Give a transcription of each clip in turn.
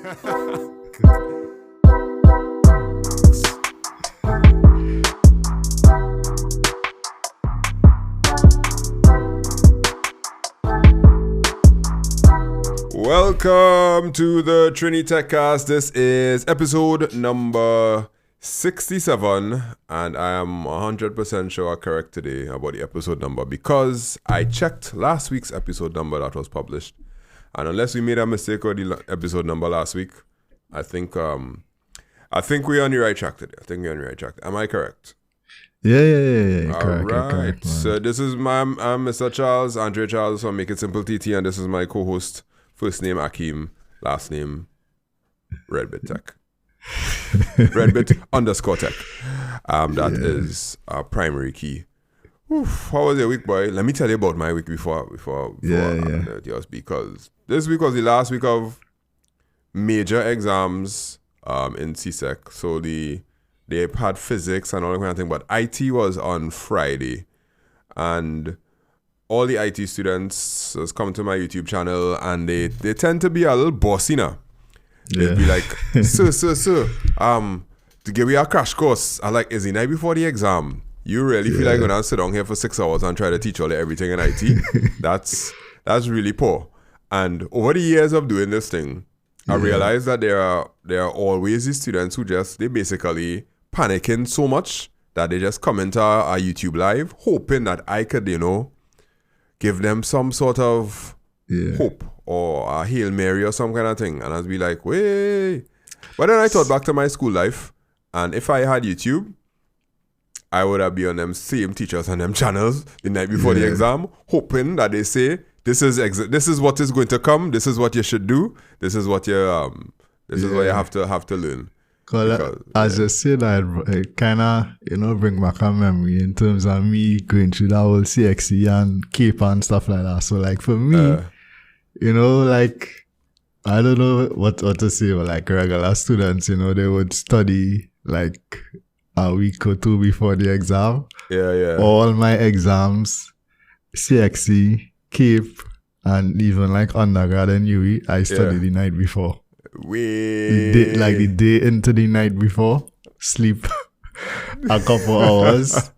Welcome to the Trinidad Cast. This is episode number 67, and I am 100% sure correct today about the episode number because I checked last week's episode number that was published, and unless we made a mistake with the episode number last week, I think we're on the right track today. Am I correct? Yeah. Correct. So this is I'm Mr. Charles, Andre Charles from makeITsimpleTT, and this is my co-host. First name Akeem, last name Redbit Tech. Redbit _ Tech. That is our primary key. Oof, how was your week, boy? Let me tell you about my week before yours, because this week was the last week of major exams in CSEC. So they had physics and all that kind of thing, but IT was on Friday, and all the IT students has come to my YouTube channel, and they tend to be a little bossy now. They'd be like, sir, to give you a crash course. I like, is the night before the exam? You really feel like gonna sit down here for 6 hours and try to teach all everything in IT? That's really poor. And over the years of doing this thing, I realized that there are always these students who they basically panicking so much that they just come into our YouTube live hoping that I could, give them some sort of hope or a Hail Mary or some kind of thing. And I'd be like, wait. But then I thought back to my school life, and if I had YouTube, I would have been on them same teachers and them channels the night before the exam, hoping that they say, this is what is going to come, this is what you should do, this is what you have to learn. As you say that, it kind of, bring back a memory in terms of me going through that whole CXC and CAPE and stuff like that. So, like, for me, I don't know what to say, but, like, regular students, they would study, like, a week or two before the exam. Yeah. All my exams, CXC, CAPE, and even, like, undergrad and UE, I studied the night before. The day into the night before, sleep a couple hours.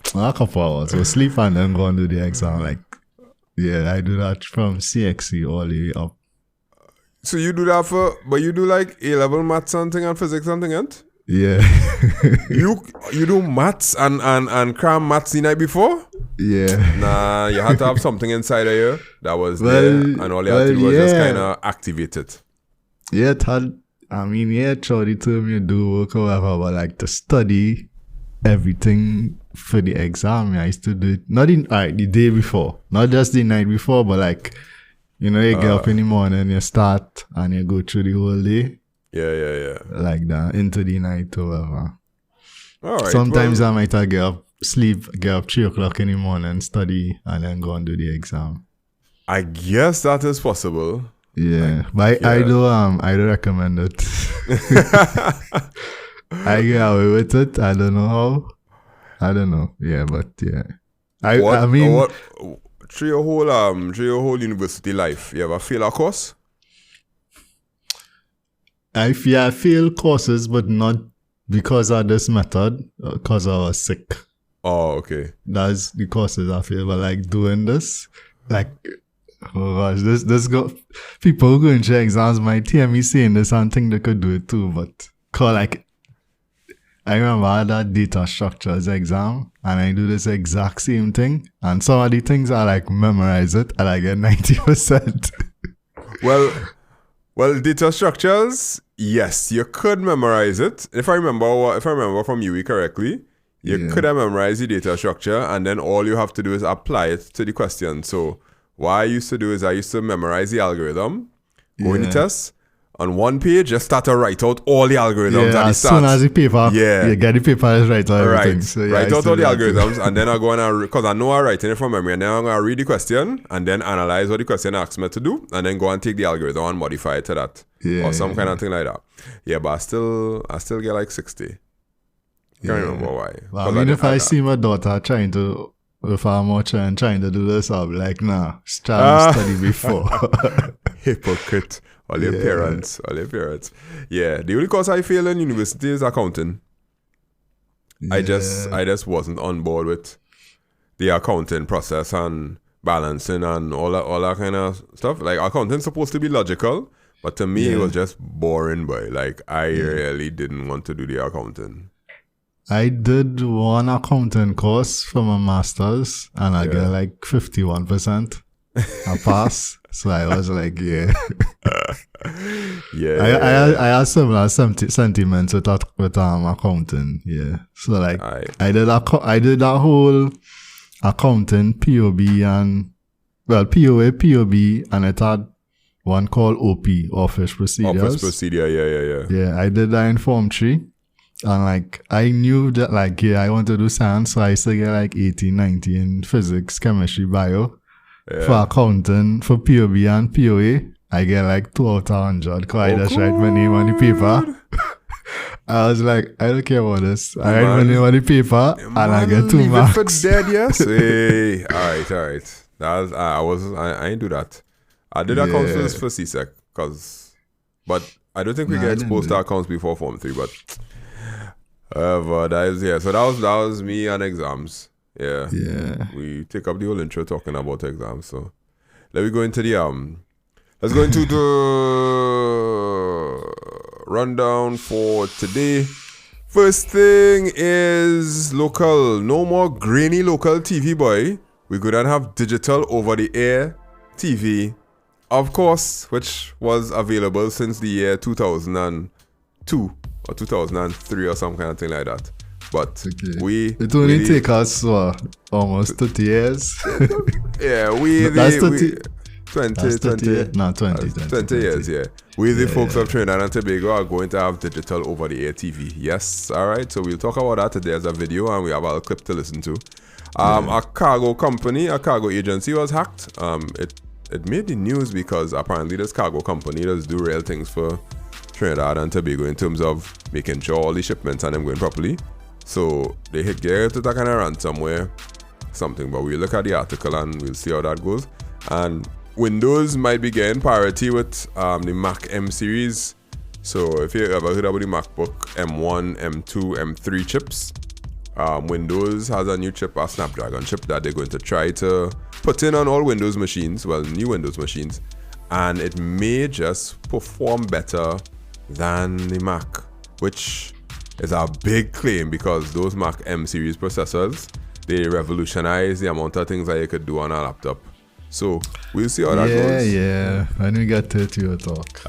So sleep and then go and do the exam. I do that from CXC all the way up. So you do that but you do like A-level maths something and physics something, and? Yeah. You do maths and cram maths the night before? Yeah. Nah, you had to have something inside of you that was there, and all you had to do was just kind of activate it. Yeah, try the term you do work or whatever, but like to study everything for the exam, I used to do it the day before, not just the night before, but like, you get up in the morning, you start and you go through the whole day. Yeah. Like that, into the night or whatever. All right. Sometimes I might get up 3 o'clock in the morning, study, and then go and do the exam. I guess that is possible. Yeah, but I don't recommend it. I get away with it. I don't know how. I don't know. Yeah, but yeah. I mean, through your whole university life, you ever fail a course? I fail courses, but not because of this method, because I was sick. Oh, okay. That's the courses I fail, but like doing this, like. Oh gosh, this people who go into exams might hear me saying this and think they could do it too, but I remember I had that data structures exam and I do this exact same thing, and some of the things I like memorize it and I get 90%. Well, data structures, yes, you could memorize it. If I remember from UE correctly, you could have memorized the data structure, and then all you have to do is apply it to the question. So what I used to do is I used to memorize the algorithm, go in the test, on one page, just start to write out all the algorithms at the start. As soon as the paper, you get the paper, right out everything. So, write out all the algorithms, and then I go and because I know I'm writing it from memory, and then I'm going to read the question, and then analyze what the question asks me to do, and then go and take the algorithm and modify it to that, or some kind of thing like that. Yeah, but I still get like 60. Can't remember why. Well, I mean, if I see my daughter trying to with our much and trying to do this, I'll be like, nah, try to study before. Hypocrite. All your parents. Yeah, the only course I failed in university is accounting. Yeah. I just wasn't on board with the accounting process and balancing and all that kind of stuff. Like, accounting's supposed to be logical, but to me it was just boring, boy. Like, I really didn't want to do the accounting. I did one accounting course for my master's and I got like 51%. I passed. So I was like, I had similar sentiments with accounting. Yeah. So like I did that whole accounting, POB and POA, POB, and it had one called OP, Office Procedures. Office Procedure, yeah. Yeah, I did that in Form 3. And like I knew that like I want to do science, so I used to get like 80, 90 in physics, chemistry, bio. Yeah. For accounting, for POB and POA, I get like 2 out of 100 because I just write my name on the paper. I was like, I don't care about this. I write my name on the paper and I get 2 marks. For dead, yes. Hey, all right. I ain't do that. I did accounts for CSEC, but I don't think we get exposed to accounts before Form 3. But that is So that was me and exams. Yeah. We take up the whole intro talking about exams. So let me go into the let's go into the rundown for today. First thing is local. No more grainy local TV, boy. We could have digital over the air TV, of course, which was available since the year 2002 or 2003 or some kind of thing like that. But it only take us almost 30 years. Yeah, 20 years, yeah. We the folks of Trinidad and Tobago are going to have digital over the air TV. Yes, all right. So we'll talk about that today as a video, and we have a clip to listen to. A cargo company, a cargo agency was hacked. It made the news because apparently this cargo company does do real things for Trinidad and Tobago in terms of making sure all the shipments and them going properly. So they get to that kind of ransomware something, but we'll look at the article and we'll see how that goes. And Windows might be getting parity with the Mac M series. So if you ever heard about the MacBook M1, M2, M3 chips, Windows has a new chip, a Snapdragon chip that they're going to try to put in on all Windows machines, new Windows machines, and it may just perform better than the Mac, which is a big claim because those Mac M series processors, they revolutionize the amount of things that you could do on a laptop. So we'll see how that goes. Yeah. When we get to your talk.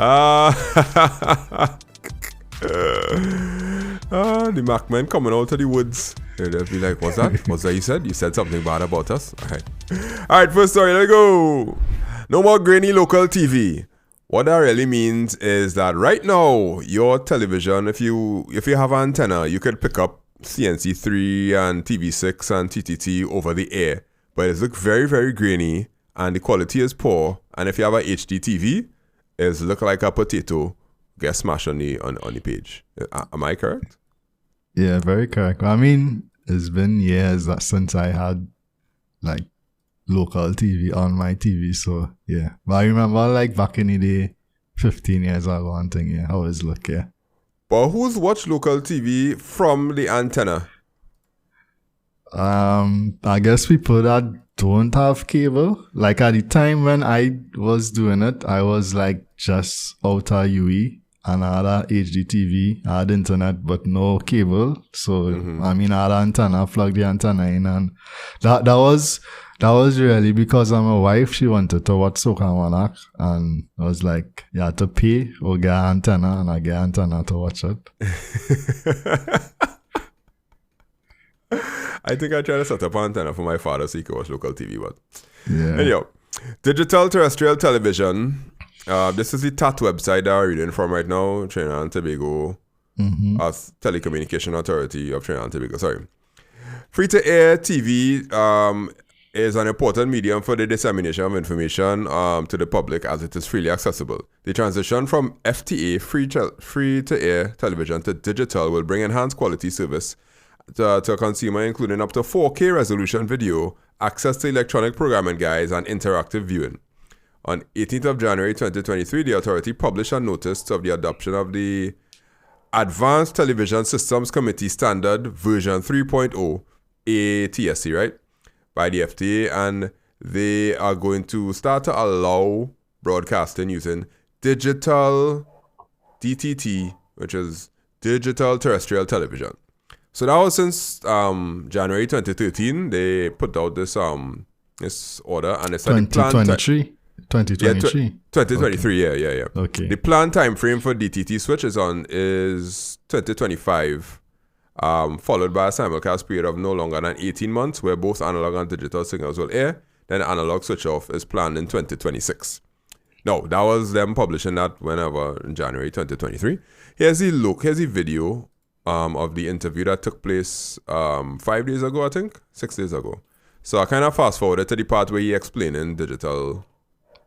The Mac men coming out of the woods. They'll be like, what's that? What's that you said? You said something bad about us? Alright, first story, let's go. No more grainy local TV. What that really means is that right now, your television, if you have an antenna, you could pick up CNC3 and TV6 and TTT over the air. But it looks very, very grainy and the quality is poor. And if you have a HD TV, it looks like a potato get smashed on the page. Am I correct? Yeah, very correct. I mean, it's been years since I had like local TV on my TV, so yeah. But I remember like back in the day, 15 years ago, one thing, how it's look, But who's watched local TV from the antenna? I guess people that don't have cable. Like at the time when I was doing it, I was like just out of UE and I had a HD TV, I had internet but no cable. So I mean I had an antenna, plugged the antenna in, and that was really because of my wife. She wanted to watch Soca Monarch, and I was like, you had to pay or get an antenna, and I get an antenna to watch it. I think I tried to set up an antenna for my father so he could watch local TV, but anyhow, digital terrestrial television. This is the TAT website that we're reading from right now, Trinidad and Tobago, Telecommunication Authority of Trinidad and Tobago. Sorry. Free-to-air TV is an important medium for the dissemination of information to the public as it is freely accessible. The transition from FTA, free-to-air television, to digital will bring enhanced quality service to a consumer, including up to 4K resolution video, access to electronic programming guides, and interactive viewing. On 18th of January 2023, the authority published a notice of the adoption of the Advanced Television Systems Committee Standard version 3.0 ATSC, right? By the FDA, and they are going to start to allow broadcasting using digital DTT, which is digital terrestrial television. So that was since January 2013. They put out this order, and it's 2023. 2023. Yeah, 2023. Okay. Yeah. Okay. The planned time frame for DTT switch is 2025, followed by a simulcast period of no longer than 18 months, where both analog and digital signals will air. Then the analog switch off is planned in 2026. No, that was them publishing that whenever in January 2023. Here's the video of the interview that took place 5 days ago, I think, 6 days ago. So I kind of fast forwarded to the part where he explaining digital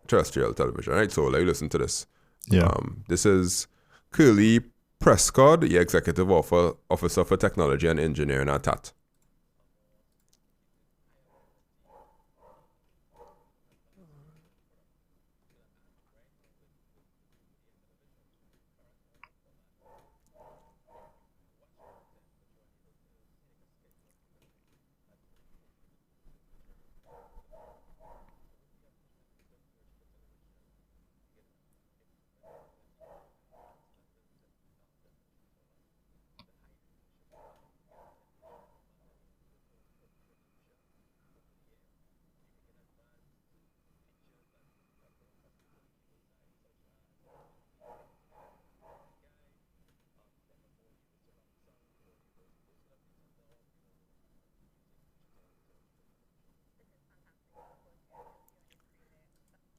terrestrial television, right? So like, listen to this. Yeah. This is Curly Prescott, the Executive Officer for Technology and Engineering at TAT.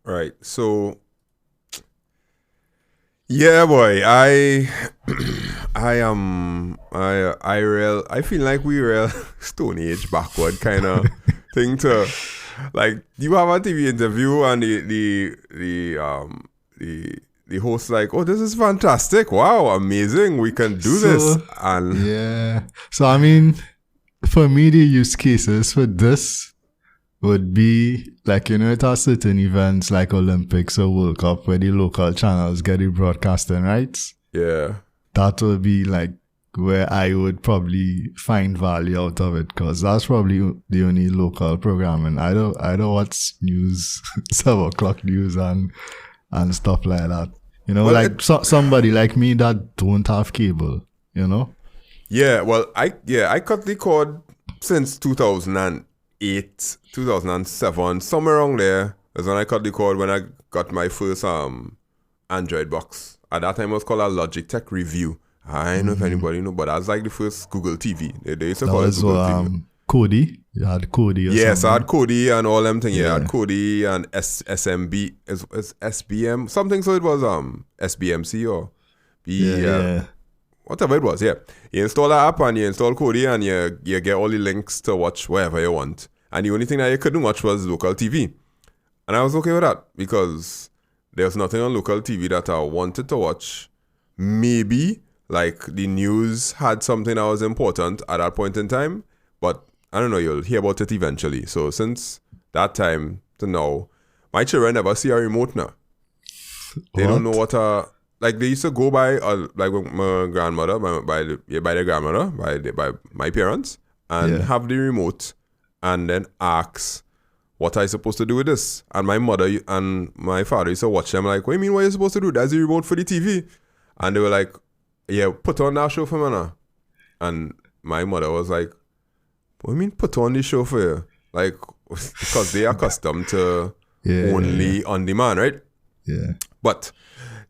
Right. So, yeah, boy. I feel like we real Stone Age backward kind of thing to, like, you have a TV interview and the host like, oh, this is fantastic. Wow, amazing. We can do this. And yeah. So I mean, for me, the use cases for this would be like, it has certain events like Olympics or World Cup where the local channels get the broadcasting rights. Yeah. That would be like where I would probably find value out of it, because that's probably the only local programming. I don't watch news, 7 o'clock news and stuff like that. Well, somebody like me that don't have cable, Yeah, well, I cut the cord since 2008, 2007, somewhere around there is when I cut the cord when I got my first Android box. At that time it was called a Logitech Review. I don't know if anybody know, but that was like the first Google TV. They used to call it Google TV. Kodi. You had Kodi or yes, something. I had Kodi and all them things. Yeah, I had Kodi and SMB is SBM something. So it was SBMC or whatever it was. Yeah, you install the app and you install Kodi and you get all the links to watch wherever you want. And the only thing that you couldn't watch was local TV, and I was okay with that because there was nothing on local TV that I wanted to watch. Maybe like the news had something that was important at that point in time, but I don't know, you'll hear about it eventually. So since that time to now, my children never see a remote now. They don't know what like they used to go by like my grandmother, by my parents, and have the remote and then ask what I supposed to do with this. And my mother and my father used to watch them like, what do you mean what are you supposed to do? That's the remote for the TV. And they were like, yeah, put on that show for me now. And my mother was like, what do you mean put on the show for you? Like, because they are accustomed to only on demand, right? Yeah. But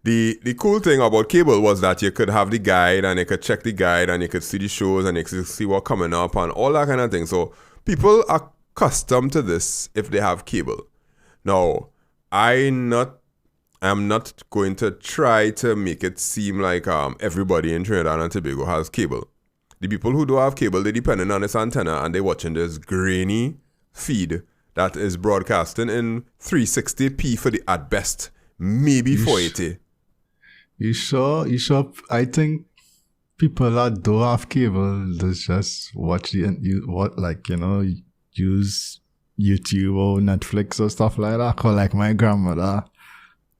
the cool thing about cable was that you could have the guide and you could check the guide and you could see the shows and you could see what's coming up and all that kind of thing. So people are accustomed to this if they have cable. Now, I'm not going to try to make it seem like everybody in Trinidad and Tobago has cable. The people who don't have cable, they're depending on this antenna and they're watching this grainy feed that is broadcasting in 360p for the at best, maybe 480. You sure? I think people that don't have cable, they just watch use YouTube or Netflix or stuff like that. Cause like my grandmother,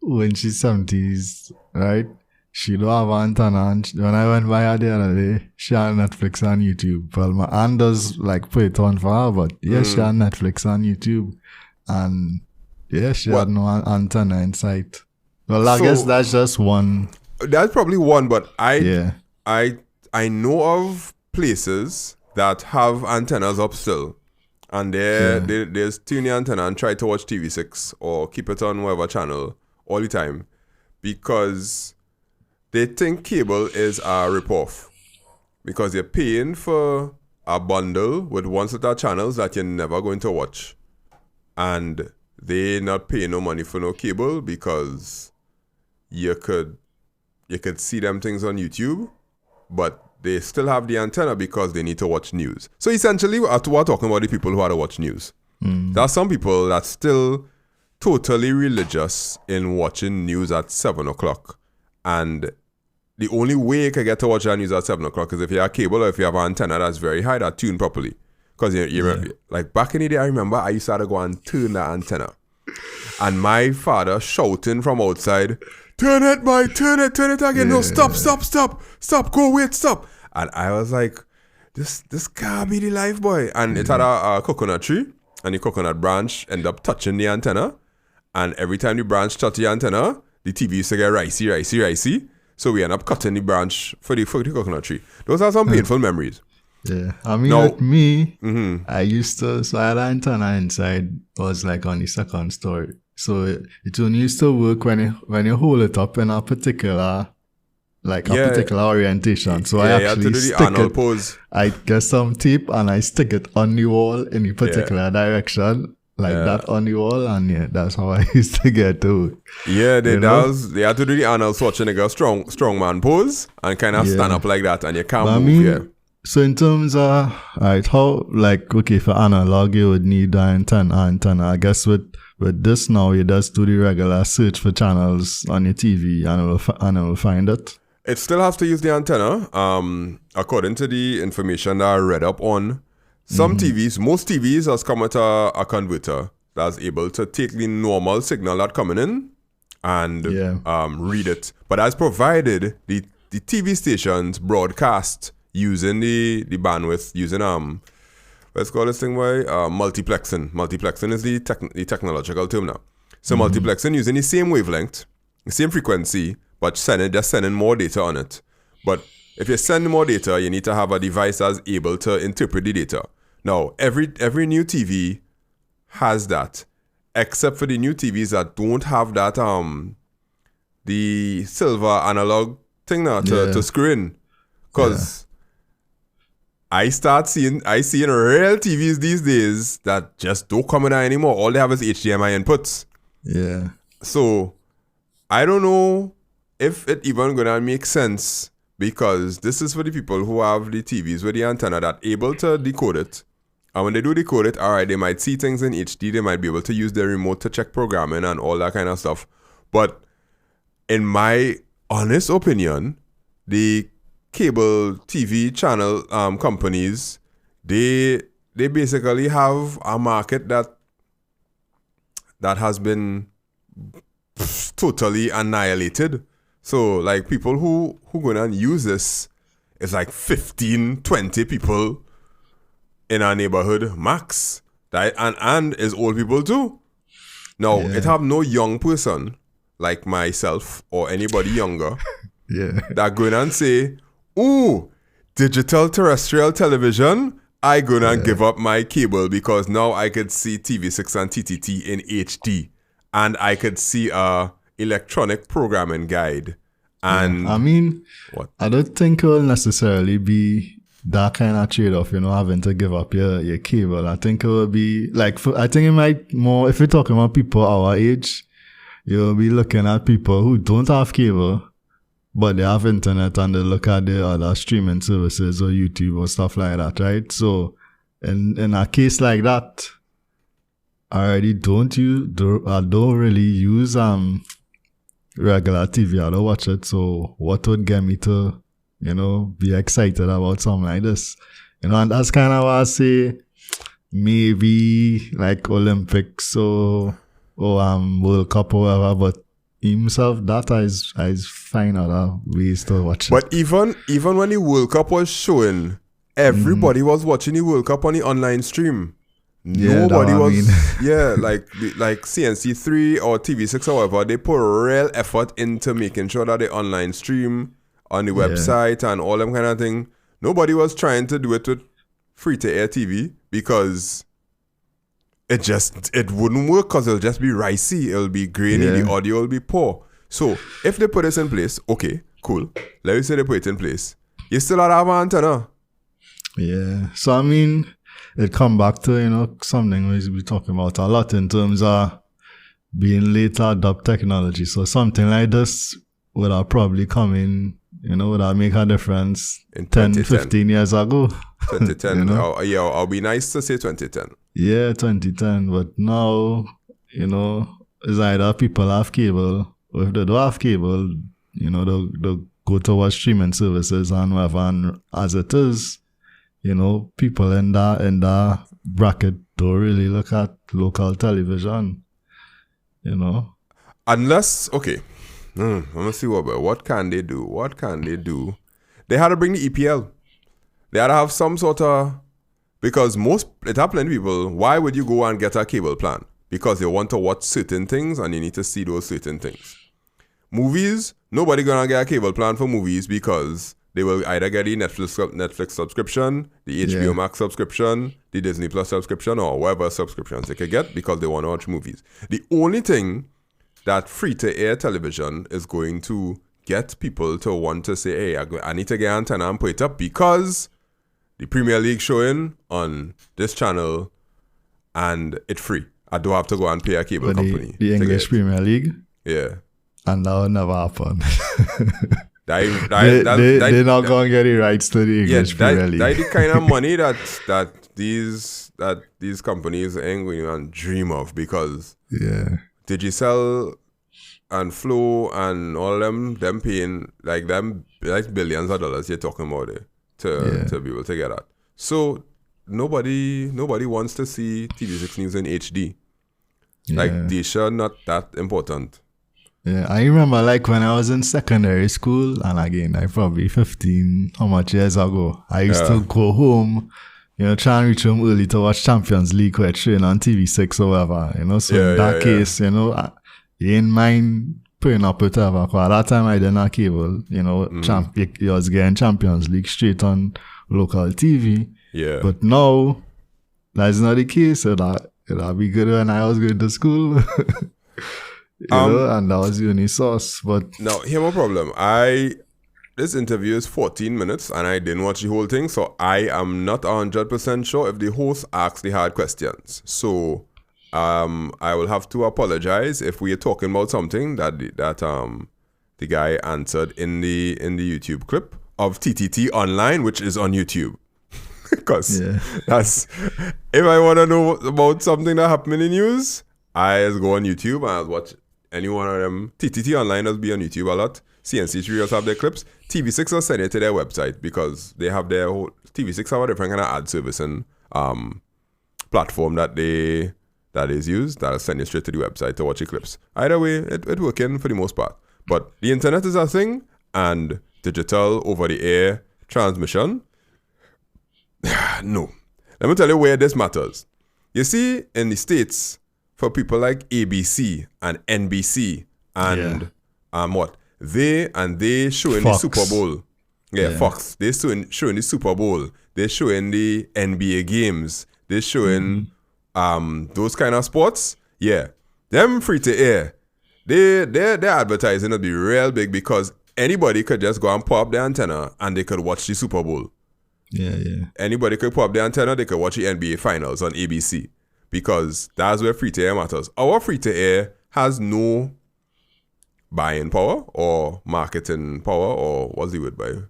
when she's 70s, right? She don't have an antenna. And when I went by her the other day, she had Netflix and YouTube. Well, my aunt does like put it on for her, but yeah, she had Netflix and YouTube. And yeah, she had no antenna in sight. Well, I guess that's just one. That's probably one, but I know of places that have antennas up still. And they tune the antenna and try to watch TV6 or keep it on whatever channel all the time because they think cable is a ripoff because you're paying for a bundle with one set of channels that you're never going to watch. And they not paying no money for no cable because you could see them things on YouTube, but they still have the antenna because they need to watch news. So essentially, we're talking about the people who had to watch news. There are some people that still totally religious in watching news at 7 o'clock. And the only way you can get to watch that news at 7 o'clock is if you have cable or if you have an antenna that's very high, that tuned properly. Because like back in the day, I remember I used to have to go and turn the antenna. And my father shouting from outside, turn it again. No, stop, go, wait, stop. And I was like, this can't be the life, boy. And it had a coconut tree, and the coconut branch ended up touching the antenna. And every time the branch touched the antenna, the TV used to get ricey. So we end up cutting the branch for the coconut tree. Those are some painful memories. Yeah, I mean, with me, I had an antenna inside, was like on the second story. So it only used to work when you hold it up in a particular, particular orientation. So I actually stick it. Pose. I get some tape and I stick it on the wall in a particular direction, that on the wall, and that's how I used to get to it. Yeah, they had to do the Arnold Schwarzenegger strongman pose and kind of stand up like that, and you can't move. So in terms of, for analog, you would need an antenna. I guess with this now, you just do the regular search for channels on your TV and it will find it. It still has to use the antenna. According to the information that I read up on, some TVs, most TVs has come with a converter that's able to take the normal signal that's coming in and read it. But as provided, the TV stations broadcast using the bandwidth, using let's call this thing multiplexing. Multiplexing is the technological term now. So multiplexing using the same wavelength, the same frequency, but sending more data on it. But if you send more data, you need to have a device that's able to interpret the data. Now, every new TV has that, except for the new TVs that don't have that the silver analog thing now to screen. Because I see real TVs these days that just don't come in anymore. All they have is HDMI inputs. Yeah. So I don't know if it even gonna make sense, because this is for the people who have the TVs with the antenna that able to decode it. And when they do decode it, all right, they might see things in HD. They might be able to use their remote to check programming and all that kind of stuff. But in my honest opinion, the cable TV channel companies, they basically have a market that has been totally annihilated. So like people who gonna use this is like 15, 20 people in our neighborhood max. That and is old people too. Now it have no young person like myself or anybody younger that go in and say, ooh, digital terrestrial television, I gonna give up my cable because now I could see TV6 and TTT in HD, and I could see a electronic programming guide. And I mean, I don't think it will necessarily be that kind of trade-off, having to give up your cable. I think it will be I think it might more, if you're talking about people our age, you'll be looking at people who don't have cable, but they have internet and they look at the other streaming services or YouTube or stuff like that, right? So in a case like that, I already don't really use regular TV. I don't watch it. So what would get me to, be excited about something like this? And that's kind of why I say maybe like Olympics or World Cup or whatever, but himself, that is find other ways to watch it. But even when the World Cup was showing, everybody was watching the World Cup on the online stream. Nobody was, like CNC3 or TV6 or whatever, they put real effort into making sure that they online stream on the website and all them kind of thing. Nobody was trying to do it with free-to-air TV because it wouldn't work because it'll just be ricey, it'll be grainy, the audio will be poor. So if they put this in place, okay, cool. Let me say they put it in place. You still have an antenna. Yeah. So I mean, it come back to, something we're talking about a lot in terms of being late to adopt technology. So something like this would have probably come in, would have make a difference in 10, 15 years ago. 2010. I'll be nice to say 2010. Yeah, 2010. But now, it's either people have cable, or if they don't have cable, they'll go towards streaming services and whatever. And as it is, people in that bracket don't really look at local television, Unless, okay, let me see what can they do? What can they do? They had to bring the EPL. They had to have some sort of, because it happened to people, why would you go and get a cable plan? Because you want to watch certain things and you need to see those certain things. Movies, nobody gonna get a cable plan for movies because they will either get the Netflix subscription, the HBO Max subscription, the Disney Plus subscription, or whatever subscriptions they could get because they want to watch movies. The only thing that free-to-air television is going to get people to want to say, hey, I need to get an antenna and put it up because the Premier League showing on this channel and it's free. I don't have to go and pay a cable company. The English Premier League? Yeah. And that will never happen. They're not going to get the rights to the English Premier League. That's the kind of money that these companies ain't going to dream of because Digicel and Flow and all them paying like billions of dollars you're talking about it to be able to get that. So nobody wants to see TV6 News in HD. Like Disha not that important. Yeah, I remember like when I was in secondary school, and again, I probably 15, how much years ago, I used to go home, try and reach home early to watch Champions League or train on TV6 or whatever, so in that case, you ain't mind putting up with whatever, because at that time I didn't have cable, you was getting Champions League straight on local TV. Yeah. But now, that's not the case, so that'd be good when I was going to school. And that was the only source. But now, here's my problem. This interview is 14 minutes and I didn't watch the whole thing, so I am not 100% sure if the host asked the hard questions. So I will have to apologize if we are talking about something that the guy answered in the YouTube clip of TTT Online, which is on YouTube. Because that's, if I want to know about something that happened in the news, I just go on YouTube and I'll watch any one of them. TTT Online does be on YouTube a lot. CNC3 also have their clips. TV6 will send it to their website because they have their whole... TV6 have a different kind of ad servicing platform that is used that'll send you straight to the website to watch your clips. Either way, it working for the most part. But the internet is a thing, and digital over-the-air transmission, no. Let me tell you where this matters. You see, in the States, for people like ABC and NBC and what? They showing Fox. the Super Bowl. Fox. They're showing the Super Bowl. They're showing the NBA games. They're showing those kind of sports. Yeah. Them free to air. Their advertising will be real big because anybody could just go and pop their antenna and they could watch the Super Bowl. Yeah. Anybody could pop their antenna, they could watch the NBA finals on ABC. Because that's where free-to-air matters. Our free-to-air has no buying power or marketing power or what's the word by it?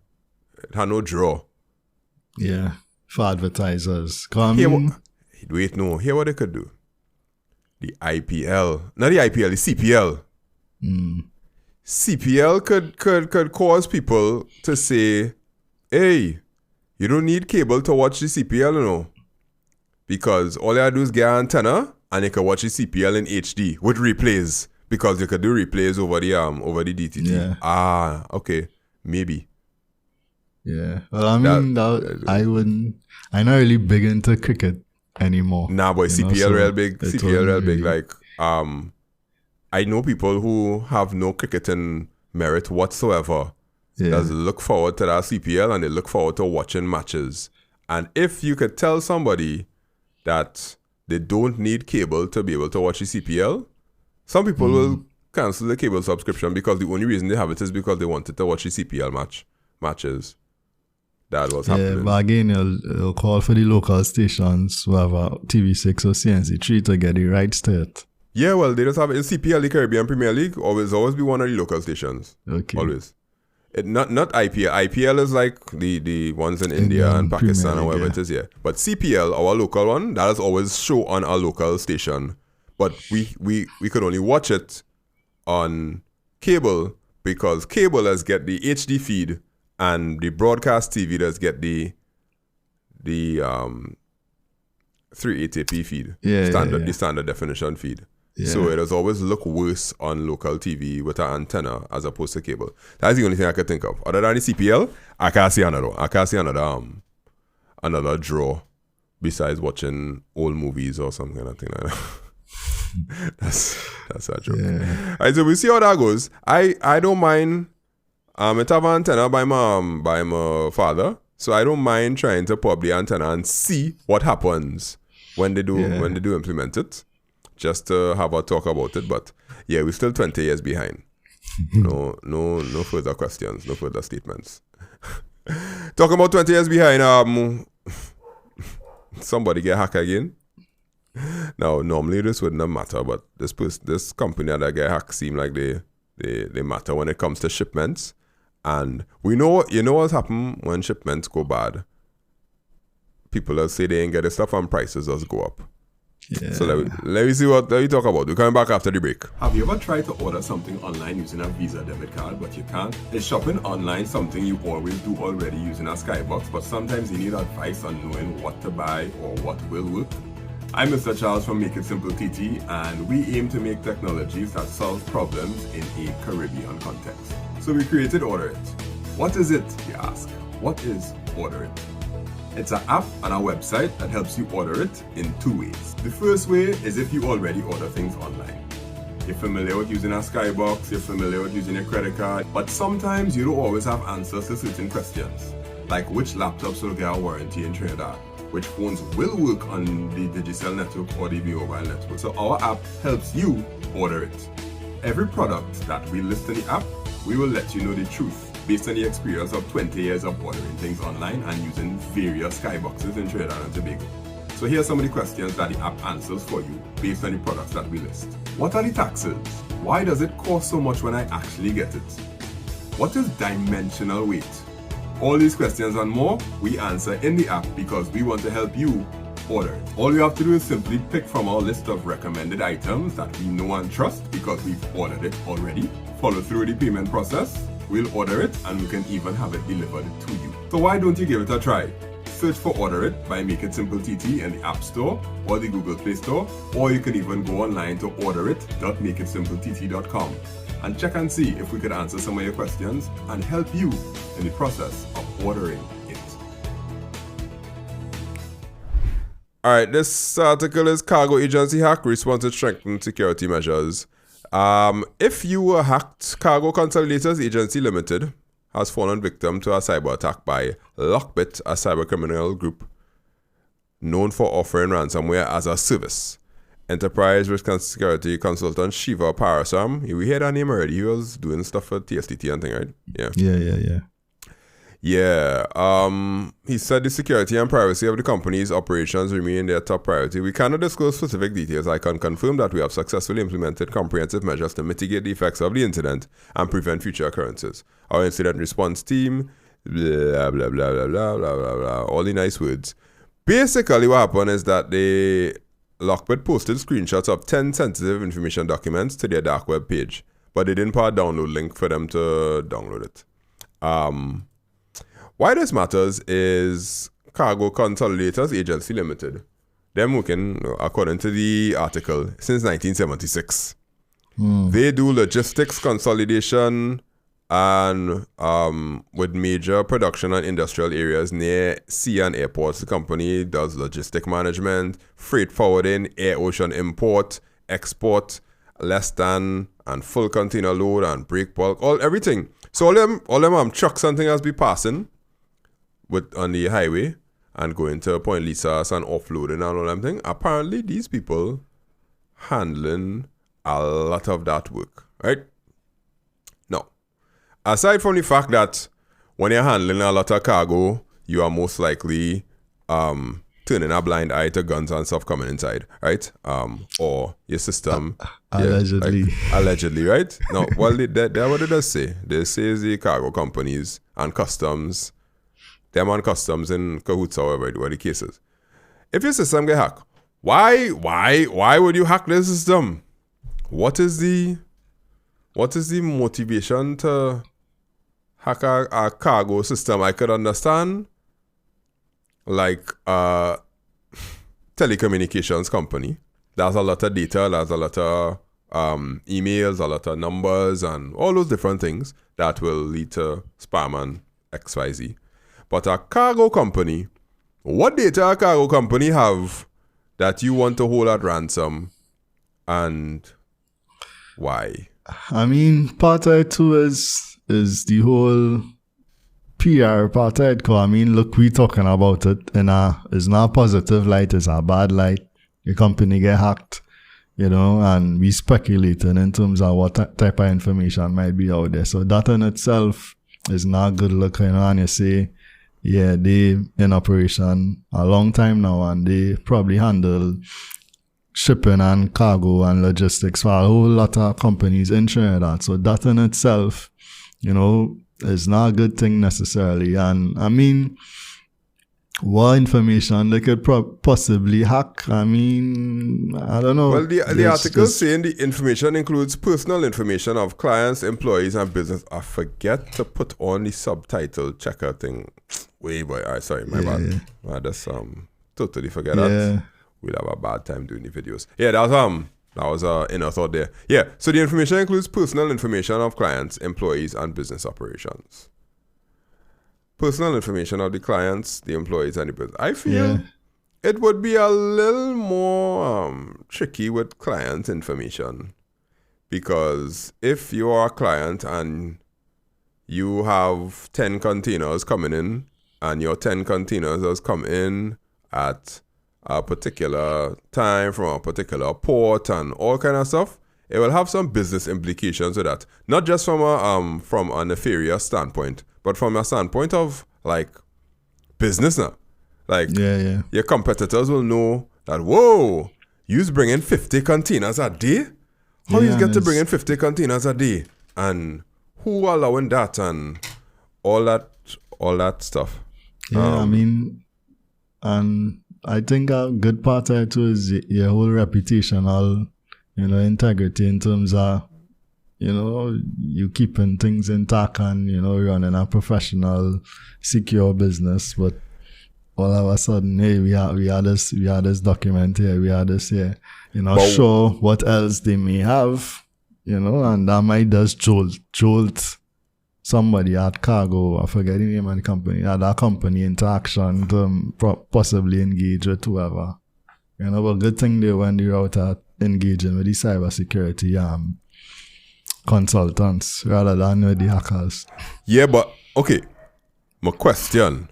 It has no draw. Yeah, for advertisers. Hear what they could do. The IPL. Not the IPL, the CPL. CPL could cause people to say, hey, you don't need cable to watch the CPL, because all you have to do is get an antenna and you can watch the CPL in HD with replays, because you could do replays over the DTT. Yeah. Okay, maybe. Yeah. Well, I mean, I'm not really big into cricket anymore. Nah, boy, CPL real big. CPL real big. Like, I know people who have no cricketing merit whatsoever. Does look forward to that CPL and they look forward to watching matches. And if you could tell somebody that they don't need cable to be able to watch the CPL, some people will cancel the cable subscription because the only reason they have it is because they wanted to watch the CPL matches. That was happening. Yeah, but again, you'll call for the local stations, whether TV6 or CNC3, to get the rights to it. Yeah, well, they just have it in CPL, the Caribbean Premier League. Always be one of the local stations. Okay. Always. Not IPL. IPL is like the ones in India and Pakistan or wherever it is, yeah. But CPL, our local one, that is always show on our local station. But we could only watch it on cable because cable does get the HD feed and the broadcast TV does get the 380p feed. The standard definition feed. Yeah. So it does always look worse on local TV with an antenna as opposed to cable. That's the only thing I could think of. Other than the CPL, I can't see another draw besides watching old movies or something like that. That's a joke. Yeah. Alright, so we see how that goes. I don't mind. It have an antenna by my father, so I don't mind trying to pop the antenna and see what happens when they do implement it. Just to have a talk about it, but yeah, we're still 20 years behind. No further questions, no further statements. Talking about 20 years behind, somebody get hacked again. Now, normally this wouldn't matter, but this company that get hacked seem like they matter when it comes to shipments. And you know what's happened when shipments go bad? People will say they ain't get the stuff and prices just go up. Yeah. So let me see what we talk about. We're coming back after the break. Have you ever tried to order something online using a Visa debit card but you can't? Is shopping online something you always do already using a Skybox, but sometimes you need advice on knowing what to buy or what will work? I'm Mr. Charles from makeITsimpleTT, and we aim to make technologies that solve problems in a Caribbean context. So we created Order It. What is it, you ask? What is Order It? It's an app and a website that helps you order it in two ways. The first way is if you already order things online. You're familiar with using a Skybox, you're familiar with using a credit card, but sometimes you don't always have answers to certain questions, like which laptops will get a warranty in Trinidad, which phones will work on the Digicel network or the mobile network. So our app helps you order it. Every product that we list in the app, we will let you know the truth based on the experience of 20 years of ordering things online and using various Skyboxes in Trinidad and Tobago. So here are some of the questions that the app answers for you based on the products that we list. What are the taxes? Why does it cost so much when I actually get it? What is dimensional weight? All these questions and more we answer in the app because we want to help you order it. All you have to do is simply pick from our list of recommended items that we know and trust because we've ordered it already. Follow through the payment process. We'll order it and we can even have it delivered to you. So why don't you give it a try? Search for Order It by makeITsimpleTT in the App Store or the Google Play Store, or you can even go online to orderit.makeITsimpleTT.com and check and see if we could answer some of your questions and help you in the process of ordering it. Alright, this article is Cargo Agency Hack, Response to Strengthen Security Measures. If you were hacked, Cargo Consolidators Agency Limited has fallen victim to a cyber attack by Lockbit, a cyber criminal group known for offering ransomware as a service. Enterprise Risk and Security Consultant Shiva Parasam, we heard that name already. He was doing stuff for TSTT and thing, right? Yeah. He said the security and privacy of the company's operations remain their top priority. We cannot disclose specific details. I can confirm that we have successfully implemented comprehensive measures to mitigate the effects of the incident and prevent future occurrences. Our incident response team, blah, blah, blah, blah, blah, blah, blah, blah, all the nice words. Basically, what happened is that Lockbit posted screenshots of 10 sensitive information documents to their dark web page, but they didn't put a download link for them to download it. Why this matters is Cargo Consolidators Agency Limited them working, according to the article, since 1976. They do logistics consolidation and with major production and industrial areas near sea and airports. The company does logistic management, freight forwarding, air ocean import, export, less than and full container load and break bulk, everything. So all them trucks and things has be passing on the highway and going to Point Lisas and offloading and all them thing. Apparently these people handling a lot of that work, right? Now, aside from the fact that when you're handling a lot of cargo, you are most likely turning a blind eye to guns and stuff coming inside, right? Or your system. Allegedly. Allegedly, right? Now, well, what did they say? They say the cargo companies and customs, them and customs in cahoots, however, what the case is. If your system get hacked, why would you hack the system? What is the motivation to hack a cargo system? I could understand like a telecommunications company. There's a lot of data, there's a lot of emails, a lot of numbers and all those different things that will lead to spam and XYZ. But a cargo company, what data a cargo company have that you want to hold at ransom, and why? I mean, part of it too is the whole PR part of it. I mean, look, we talking about it it's not a positive light, it's a bad light. The company get hacked, and we speculating in terms of what type of information might be out there. So that in itself is not good look, and you say, yeah, they in operation a long time now and they probably handle shipping and cargo and logistics for a whole lot of companies in Trinidad. So that in itself, is not a good thing necessarily. And I mean, what information they could possibly hack? I mean, I don't know. Well, the article saying the information includes personal information of clients, employees, and business. I forget to put on the subtitle checker thing. Wait, boy, sorry, my bad. I just totally forget that. We'll have a bad time doing the videos. Yeah, that was inner thought there. Yeah, so the information includes personal information of clients, employees, and business operations. Personal information of the clients, the employees, and the business. I feel it would be a little more tricky with client information, because if you are a client and you have 10 containers coming in, and your 10 containers has come in at a particular time from a particular port and all kind of stuff, it will have some business implications with that. Not just from a nefarious standpoint, but from a standpoint of like business now. Like your competitors will know that, whoa, you's bringing 50 containers a day? How you get to bring in 50 containers a day? And who allowing that and all that stuff? Yeah, I mean, and I think a good part of it too is your whole reputational, integrity in terms of, you keeping things intact and, running a professional, secure business. But all of a sudden, hey, we had this document here, we had this here, show what else they may have, and that might just jolt somebody at cargo, I forget the name of the company, at that company interaction to possibly engage with whoever. But good thing they went the route at engaging with the cybersecurity consultants rather than with the hackers. Yeah, but okay. My question.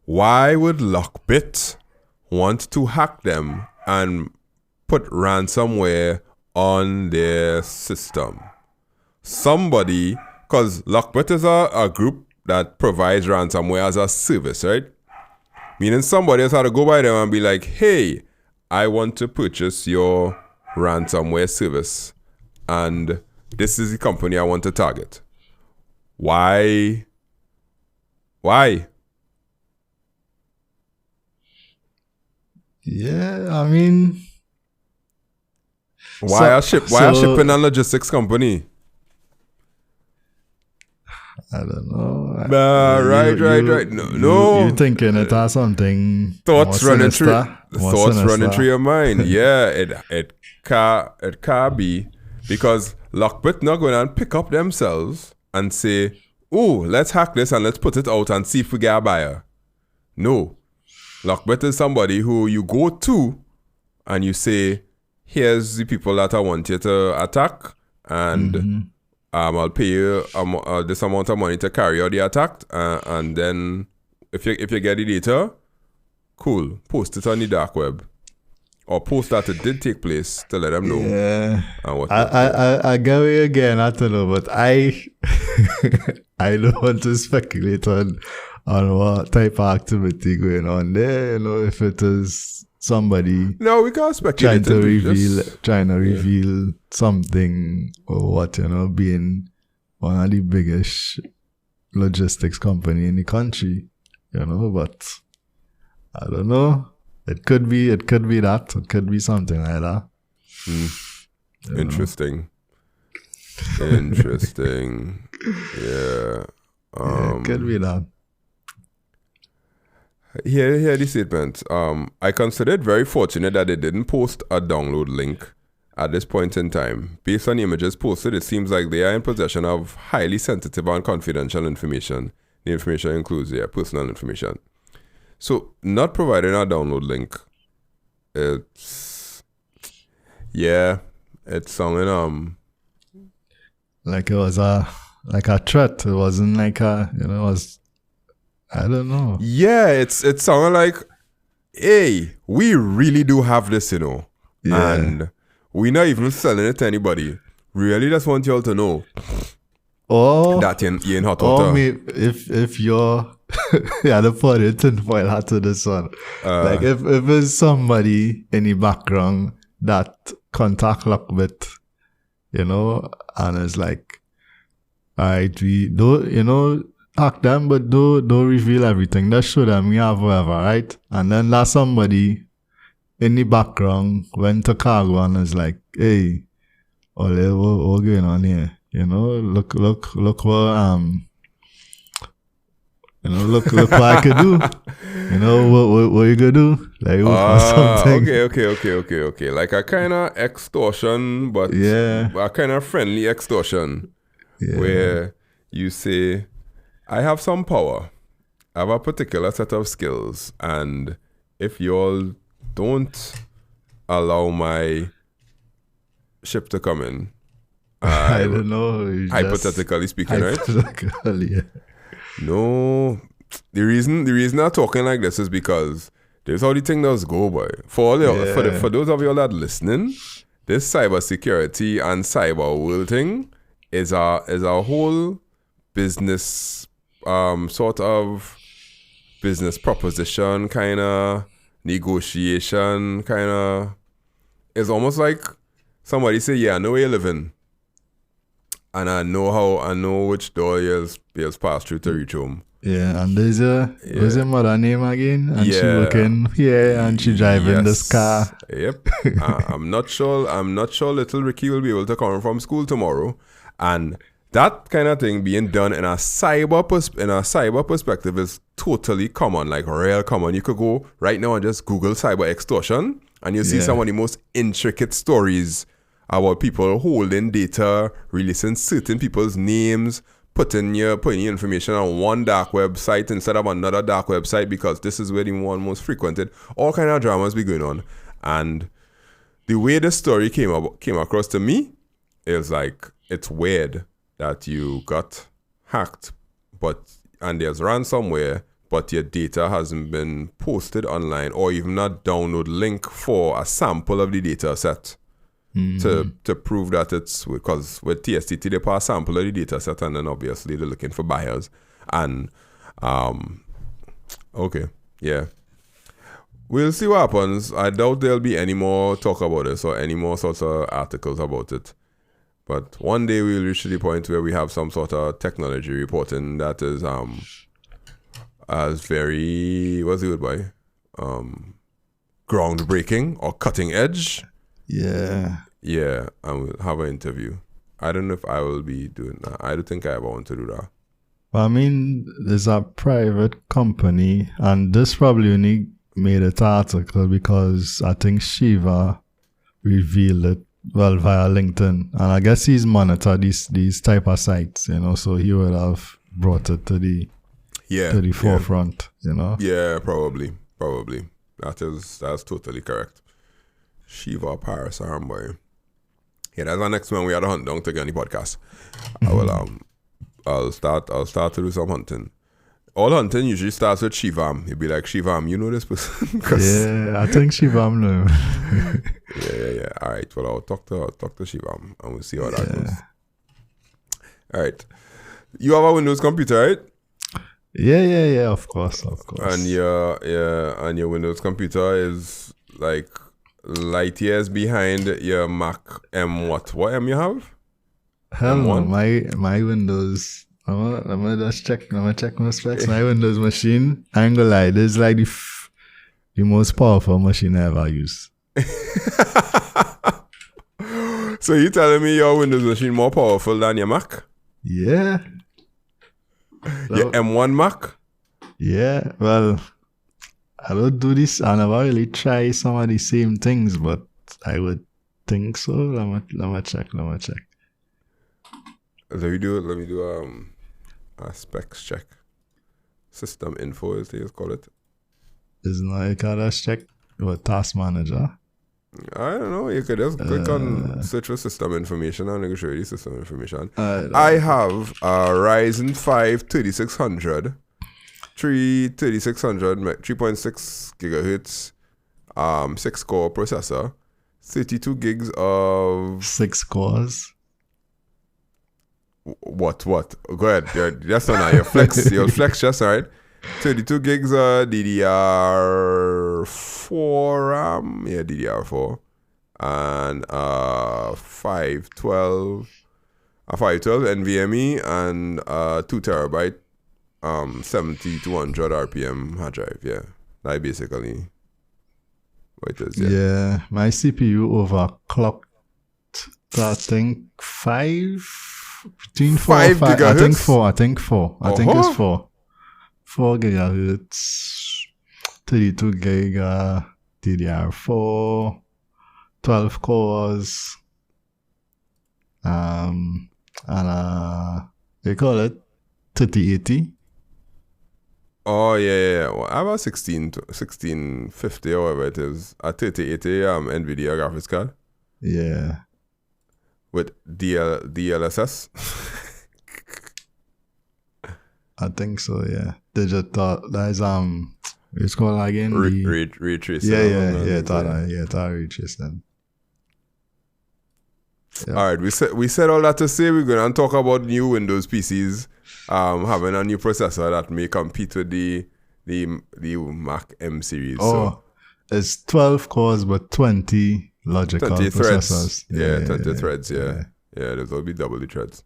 Why would Lockbit want to hack them and put ransomware on their system? Somebody, because Lockbit is a group that provides ransomware as a service, right? Meaning somebody else had to go by them and be like, hey, I want to purchase your ransomware service, and this is the company I want to target. Why? Yeah, I mean, why a shipping and logistics company? I don't know. Right. No. You thinking it has something Thoughts running through sinister? your mind. Yeah, it can be, because Lockbit not going to pick up themselves and say, "Oh, let's hack this and let's put it out and see if we get a buyer." No, Lockbit is somebody who you go to and you say, "Here's the people that I want you to attack, and I'll pay you this amount of money to carry out the attack, and then if you get the data, cool, post it on the dark web, or post that it did take place to let them know." Yeah. And what I go again, I don't know, but I don't want to speculate on what type of activity going on there. You know, if it is somebody we can't speculate. trying to reveal something, or what, you know, being one of the biggest logistics company in the country, you know, but I don't know. It could be that. It could be something like that. Interesting. Interesting. Yeah. It could be that. Here the statement. I consider it very fortunate that they didn't post a download link at this point in time. Based on the images posted, it seems like they are in possession of highly sensitive and confidential information. The information includes personal information. So, not providing a download link, it's something, like it was a threat. It wasn't like it was, I don't know. Yeah, it's sounding like, hey, we really do have this, you know. Yeah. And we're not even selling it to anybody. We really just want y'all to know. Or that you're in hot water. Or maybe if you're the put it in foil hat to this one. Like if it's somebody in the background that contact Lockbit, you know, and it's like, alright, we don't, you know, hack them, but don't reveal everything. Just show them we have whatever, right? And then that somebody in the background went to cargo and is like, hey, Ole, what going on here? You know, look what look what I could do. You know, what you gonna do? Like something. Okay. Like a kind of extortion, but a kind of friendly extortion. Yeah. Where you say, I have some power. I have a particular set of skills, and if y'all don't allow my ship to come in, I don't know. Hypothetically speaking, right? Yeah. No, the reason I'm talking like this is because there's how the thing does go, boy. For those of you that are listening, this cybersecurity and cyber world thing is a whole business sort of business proposition kind of negotiation kind of. It's almost like somebody say, yeah, I know where you're living, and I know which door you'll pass through to reach home. Yeah, and there's a mother name again, and she working here, and she driving this car. Yep. I'm not sure little Ricky will be able to come from school tomorrow, and that kind of thing being done in a cyber perspective is totally common, like real common. You could go right now and just Google cyber extortion, and you'll see some of the most intricate stories about people holding data, releasing certain people's names, putting your information on one dark website instead of another dark website because this is where the one most frequented. All kind of dramas be going on. And the way the story came across to me is like, it's weird that you got hacked, and there's ransomware, but your data hasn't been posted online or even a download link for a sample of the data set. To prove that it's, because with TSTT they pass a sample of the data set, and then obviously they're looking for buyers. And we'll see what happens. I doubt there'll be any more talk about this or any more sorts of articles about it. But one day we'll reach the point where we have some sort of technology reporting that is as very, what's the word by? Groundbreaking or cutting edge. Yeah, and we'll have an interview. I don't know if I will be doing that. I don't think I ever want to do that. I mean, there's a private company, and this probably only made an article because I think Shiva revealed it, well, via LinkedIn. And I guess he's monitored these type of sites, you know, so he would have brought it to the forefront, you know? Yeah, probably. That's totally correct. Shiva Paris Armboy. Yeah, that's our next one. We had a hunt down to get any podcast. I'll start to do some hunting. All hunting usually starts with Shivam. He'd be like, Shivam, you know this person? Yeah, I think Shivam know. Yeah. All right. Well, I'll talk to Shivam and we'll see how that goes. All right. You have a Windows computer, right? Yeah. Of course. And your Windows computer is like light years behind your Mac M what? What M you have? Hell no, my Windows. I'm gonna just check. I'm gonna check my specs. My Windows machine, I ain't gonna lie, this is like the most powerful machine I ever used. So you telling me your Windows machine more powerful than your Mac? Yeah. Your M1 Mac? Yeah. Well, I don't do this. I never really try some of the same things, but I would think so. Let me check. Let me do a specs check. System info is they just call it. Isn't that you can just check what task manager? I don't know. You could just click on search for system information and I can show you the system information. I have a Ryzen 5 3600, 3.6 gigahertz, 6-core processor, 32 gigs of 6 cores. What? Go ahead. That's not now. Your flex just right. 32 gigs DDR4 RAM. Yeah, DDR4. And 512 NVMe and 2 terabyte 7200 RPM hard drive. Yeah. That basically what it is. Yeah. My CPU overclocked I think 5 gigahertz? I think 4. I think it's 4. 4 gigahertz, 32 gig DDR4, 12 cores, and they call it 3080. Oh yeah. Well, I have a 1650 or whatever it is. A 3080 NVIDIA graphics card. Yeah. With DLSS? I think so, yeah. Digital, that's it's called again? Ray tracing. Yeah, that ray tracing. Yeah. All right, we said all that to say we're going to talk about new Windows PCs having a new processor that may compete with the Mac M series. Oh, so. It's 12 cores but 20 logical 20 processors. Threads. 20 threads, yeah. Yeah, those will be double the threads.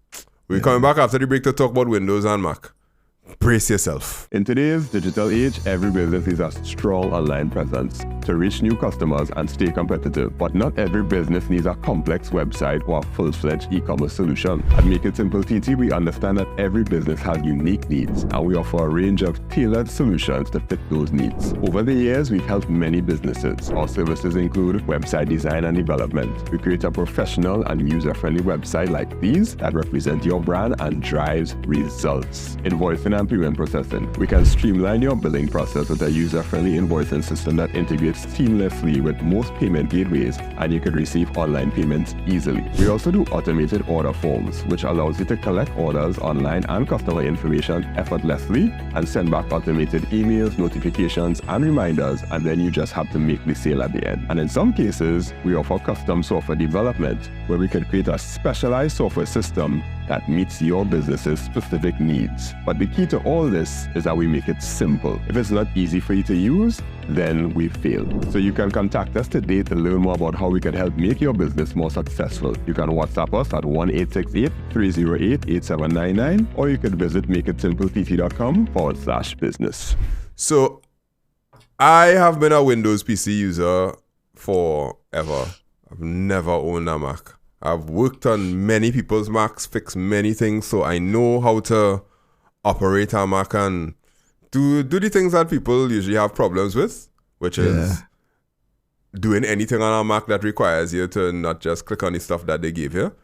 We're coming back after the break to talk about Windows and Mac. Brace yourself. In today's digital age, every business needs a strong online presence to reach new customers and stay competitive. But not every business needs a complex website or a full-fledged e-commerce solution. At makeITsimpleTT, we understand that every business has unique needs, and we offer a range of tailored solutions to fit those needs. Over the years, we've helped many businesses. Our services include website design and development. We create a professional and user-friendly website like these that represent your brand and drives results. Invoicing and payment processing. We can streamline your billing process with a user-friendly invoicing system that integrates seamlessly with most payment gateways, and you can receive online payments easily. We also do automated order forms, which allows you to collect orders online and customer information effortlessly and send back automated emails, notifications, and reminders, and then you just have to make the sale at the end. And in some cases, we offer custom software development, where we can create a specialized software system that meets your business's specific needs. But the key to all this is that we make it simple. If it's not easy for you to use, then we failed. So you can contact us today to learn more about how we can help make your business more successful. You can WhatsApp us at 1-868-308-8799, or you can visit makeITsimpleTT.com/business. So I have been a Windows PC user forever. I've never owned a Mac. I've worked on many people's Macs, fixed many things, so I know how to operate a Mac and do the things that people usually have problems with, which is doing anything on a Mac that requires you to not just click on the stuff that they give you.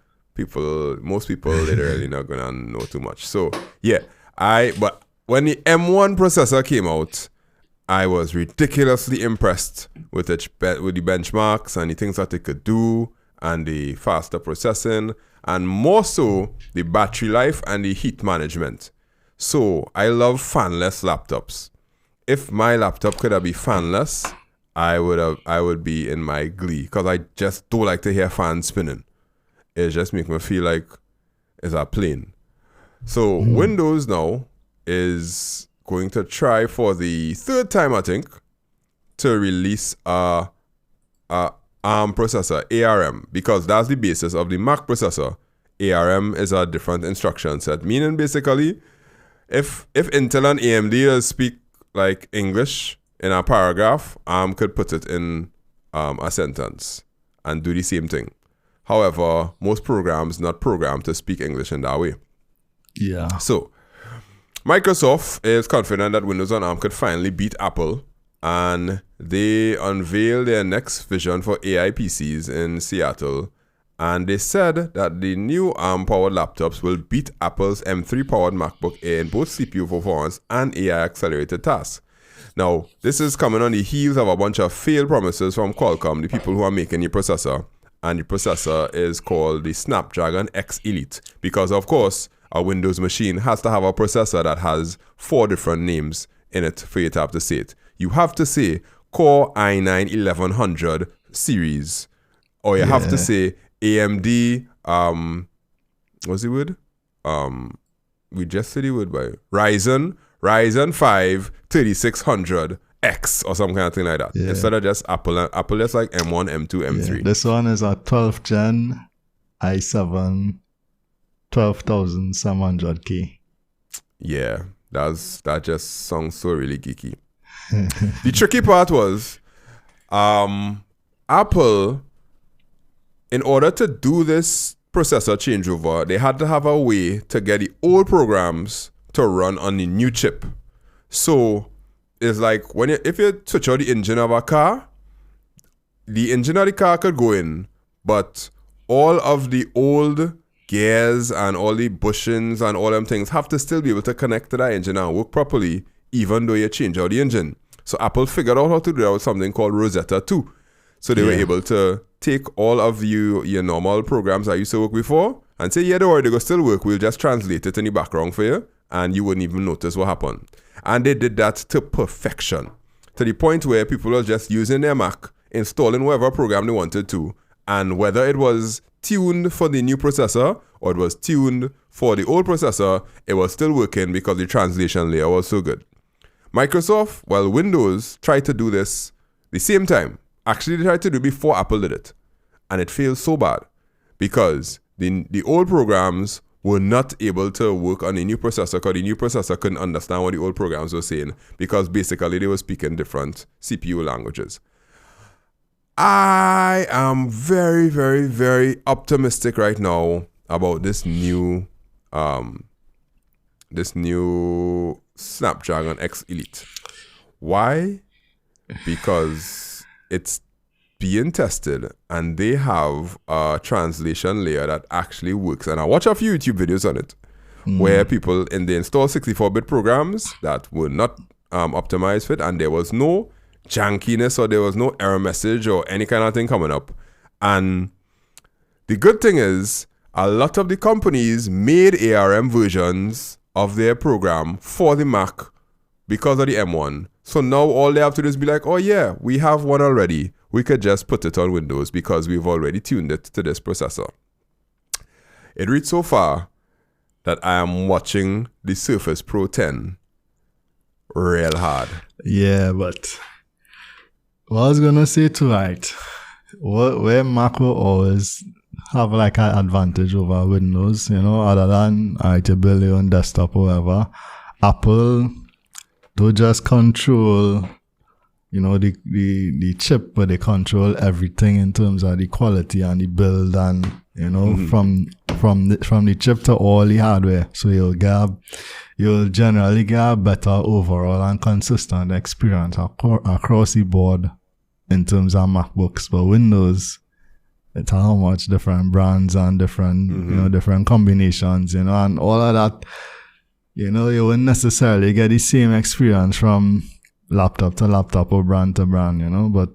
Most people literally not gonna know too much. So yeah, but when the M1 processor came out, I was ridiculously impressed with the benchmarks and the things that it could do and the faster processing and more so the battery life and the heat management. So I love fanless laptops. If my laptop could have been fanless, I would be in my glee because I just don't like to hear fans spinning. It just makes me feel like it's a plane. So Windows now is going to try for the third time, I think, to release a ARM processor, ARM, because that's the basis of the Mac processor. ARM is a different instruction set, meaning basically, if Intel and AMD speak like English in a paragraph, ARM could put it in a sentence and do the same thing. However, most programs not programmed to speak English in that way. Yeah. So, Microsoft is confident that Windows on ARM could finally beat Apple, and they unveiled their next vision for AI PCs in Seattle, and they said that the new ARM-powered laptops will beat Apple's M3-powered MacBook Air in both CPU performance and AI-accelerated tasks. Now, this is coming on the heels of a bunch of failed promises from Qualcomm, the people who are making the processor, and the processor is called the Snapdragon X Elite, because of course, a Windows machine has to have a processor that has 4 different names in it for you to have to say it. You have to say Core i9 1100 series, or you have to say AMD, what's the word? We just said the word by Ryzen 5 3600X or some kind of thing like that. Yeah. Instead of just Apple is like M1, M2, M3. Yeah. This one is a 12th gen i7 12,700K. Yeah, that just sounds so really geeky. The tricky part was Apple, in order to do this processor changeover, they had to have a way to get the old programs to run on the new chip. So it's like if you switch out the engine of a car, the engine of the car could go in, but all of the old gears and all the bushings and all them things have to still be able to connect to that engine and work properly, even though you change out the engine. So Apple figured out how to do that with something called Rosetta 2. So they were able to take all of your normal programs that used to work before and say, yeah, don't worry, they will still work. We'll just translate it in the background for you, and you wouldn't even notice what happened. And they did that to perfection, to the point where people were just using their Mac, installing whatever program they wanted to, and whether it was tuned for the new processor or it was tuned for the old processor, it was still working because the translation layer was so good. Microsoft, well, Windows tried to do this the same time. Actually, they tried to do it before Apple did it. And it failed so bad because the old programs were not able to work on the new processor because the new processor couldn't understand what the old programs were saying because basically they were speaking different CPU languages. I am very, very, very optimistic right now about this new Snapdragon X Elite. Why? Because it's being tested and they have a translation layer that actually works. And I watch a few YouTube videos on it where people they install 64-bit programs that were not optimized for it, and there was no jankiness or there was no error message or any kind of thing coming up. And the good thing is a lot of the companies made ARM versions of their program for the Mac because of the M1. So now all they have to do is be like, oh yeah, we have one already. We could just put it on Windows because we've already tuned it to this processor. It reached so far that I am watching the Surface Pro 10 real hard. Yeah, but what I was going to say tonight, where Mac will always have like an advantage over Windows, other than to build your own desktop or whatever, Apple don't just control the chip where they control everything in terms of the quality and the build and, from the chip to all the hardware. So you'll generally get a better overall and consistent experience across the board in terms of MacBooks. But Windows, it's how much different brands and different, different combinations, and all of that, you wouldn't necessarily get the same experience from laptop to laptop or brand to brand, but,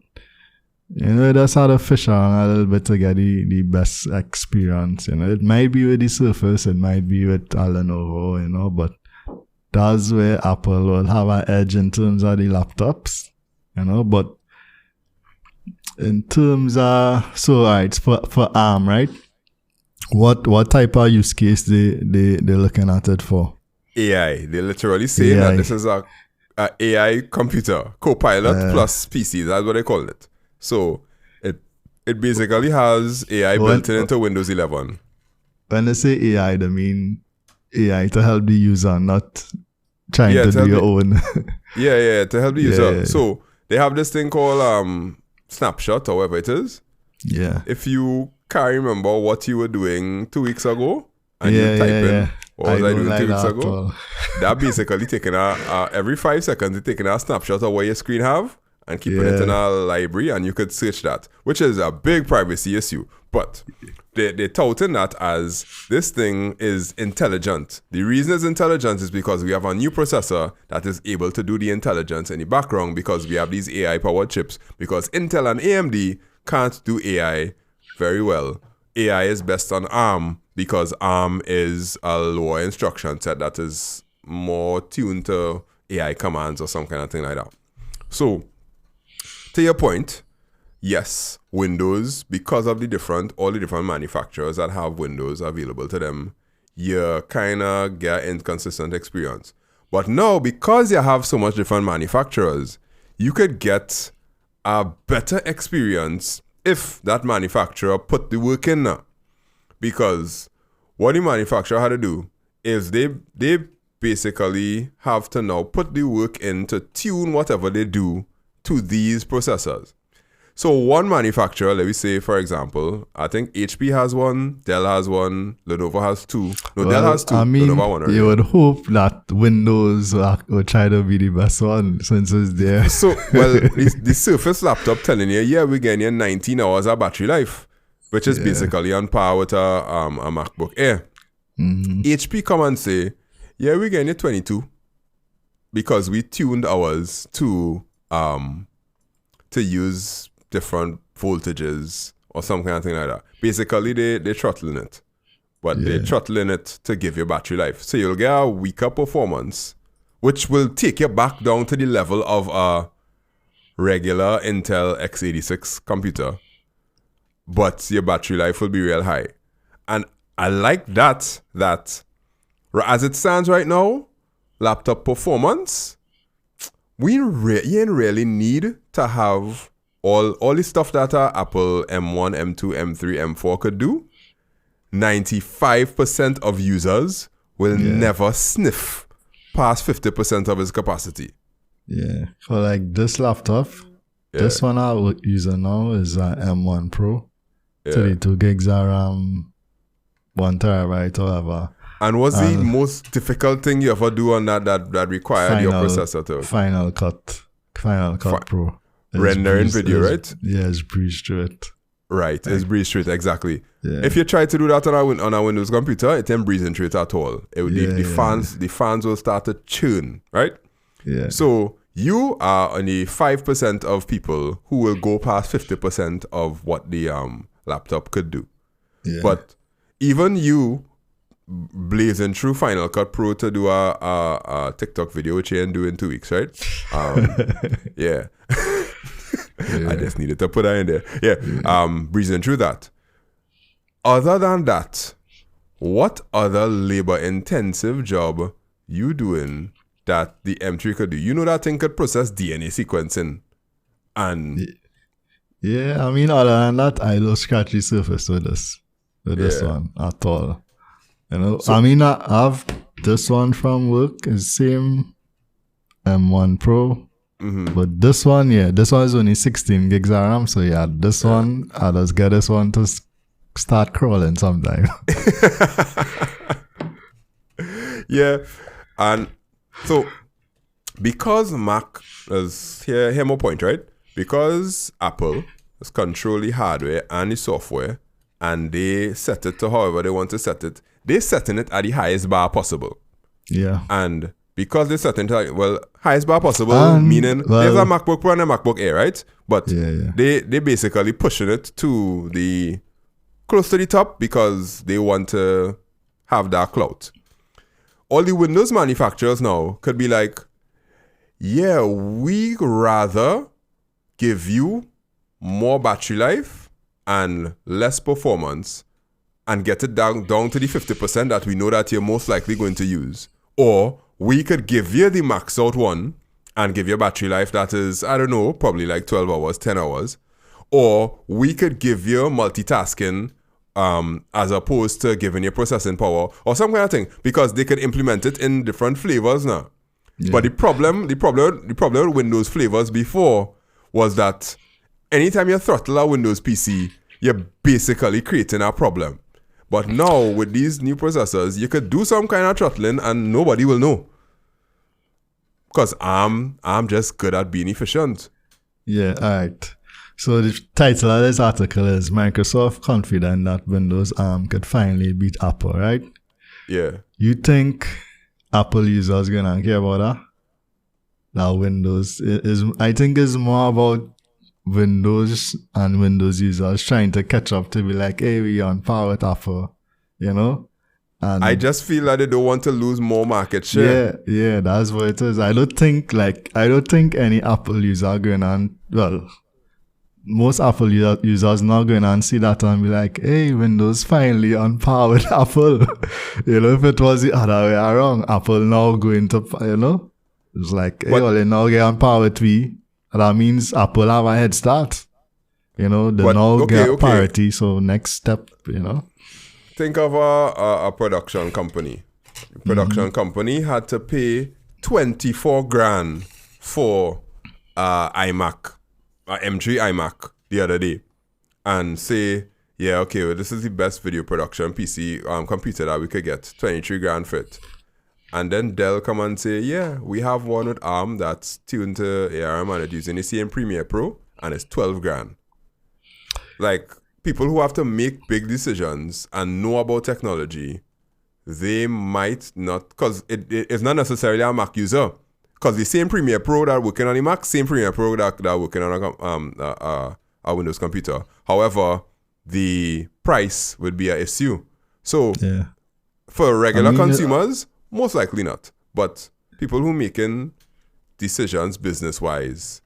you just had to fish around a little bit to get the best experience, It might be with the Surface, it might be with Lenovo, but that's where Apple will have an edge in terms of the laptops, but in terms of, for ARM, right? What type of use case they're looking at it for? AI. They literally say that this is a AI computer, Copilot plus PC. That's what they call it. So it basically has AI built into Windows 11. When they say AI, they mean AI to help the user, not trying to do your own. to help the user. Yeah. So they have this thing called Snapshot or whatever it is. Yeah. If you can't remember what you were doing 2 weeks ago and you type in, what was I doing 2 weeks ago? That basically taking every 5 seconds, it's taking a snapshot of what your screen have and keeping it in a library, and you could search that, which is a big privacy issue. But they're touting that as this thing is intelligent. The reason it's intelligent is because we have a new processor that is able to do the intelligence in the background, because we have these AI-powered chips. Because Intel and AMD can't do AI very well. AI is best on ARM, because ARM is a lower instruction set that is more tuned to AI commands or some kind of thing like that. So, to your point, yes, Windows, because of all the different manufacturers that have Windows available to them, you kind of get inconsistent experience. But now, because you have so much different manufacturers, you could get a better experience if that manufacturer put the work in now. Because what the manufacturer had to do is they basically have to now put the work in to tune whatever they do to these processors. So one manufacturer, let me say, for example, I think HP has one, Dell has one, Lenovo has two. Dell has two, Lenovo one. You would hope that Windows will try to be the best one since it's there. So, the Surface laptop telling you, we're getting you 19 hours of battery life, which is basically on par with a MacBook Air. Mm-hmm. HP come and say, we're getting you 22 because we tuned ours to use different voltages or some kind of thing like that. Basically, they're throttling it. But they're throttling it to give you battery life. So you'll get a weaker performance, which will take you back down to the level of a regular Intel x86 computer. But your battery life will be real high. And I like that as it stands right now, laptop performance, you ain't really need to have all the stuff that Apple M1, M2, M3, M4 could do. 95% of users will never sniff past 50% of its capacity. Yeah. For like this laptop, this one I'm using now is an M1 Pro. 32 gigs of RAM, 1 terabyte or whatever. And what's the most difficult thing you ever do on that required your processor to? Final Cut Pro. Rendering video, right? Yeah, it's breeze through it. Right, it's breeze through it, exactly. Yeah. If you try to do that on a Windows computer, it ain't breezing through it at all. The fans will start to churn, right? Yeah. So you are only 5% of people who will go past 50% of what the laptop could do. Yeah. But even you blazing through Final Cut Pro to do a TikTok video, which you ain't do in 2 weeks, right? Yeah. I just needed to put that in there. Yeah. Breezing through that. Other than that, what other labor-intensive job you doing that the M3 could do? You know that thing could process DNA sequencing. And yeah, I mean, other than that, I don't scratch the surface with this one at all. You know, so, I mean, I have this one from work, is same M1 Pro. But this one is only 16 gigs of RAM. So this one, I just get this one to start crawling sometime. Yeah, and so because Mac is here more point, right? Because Apple is control the hardware and the software, and they set it to however they want to set it. They're setting it at the highest bar possible. Yeah. And because they're setting it highest bar possible, meaning there's a MacBook Pro and a MacBook Air, right? But they basically pushing it to the close to the top because they want to have that clout. All the Windows manufacturers now could be like, yeah, we rather give you more battery life and less performance and get it down to the 50% that we know that you're most likely going to use. Or we could give you the max out one and give you a battery life that is, I don't know, probably like 12 hours, 10 hours. Or we could give you multitasking as opposed to giving you processing power or some kind of thing, because they can implement it in different flavors now. Yeah. But the problem with Windows flavors before was that anytime you throttle a Windows PC, you're basically creating a problem. But now with these new processors, you could do some kind of throttling and nobody will know. Because I'm just good at being efficient. Yeah, all right. So the title of this article is Microsoft confident that Windows ARM could finally beat Apple, right? Yeah. You think Apple users gonna care about that? Now Windows I think it's more about Windows and Windows users trying to catch up to be like, hey, we on par with Apple, you know? And I just feel that they don't want to lose more market share. Yeah, that's what it is. I don't think any Apple user are going on, most Apple users not going on see that and be like, hey, Windows finally on par with Apple. You know, if it was the other way around, Apple now going to, you know, it's like, hey, well, they now get on par with we. That means Apple have a head start. You know, they now get parity, so next step, you know. Think of a production company. The production company had to pay 24 grand for iMac. M3 iMac the other day and say, yeah, okay, well, this is the best video production PC computer that we could get, 23 grand for it. And then Dell come and say, yeah, we have one with ARM that's tuned to ARM and it's using the same Premiere Pro and it's 12 grand. Like, people who have to make big decisions and know about technology, they might not, because it's not necessarily a Mac user. Because the same Premiere Pro that working on the Mac, same Premiere Pro that working on a Windows computer. However, the price would be an issue. So, for regular consumers, most likely not. But people who making decisions business-wise,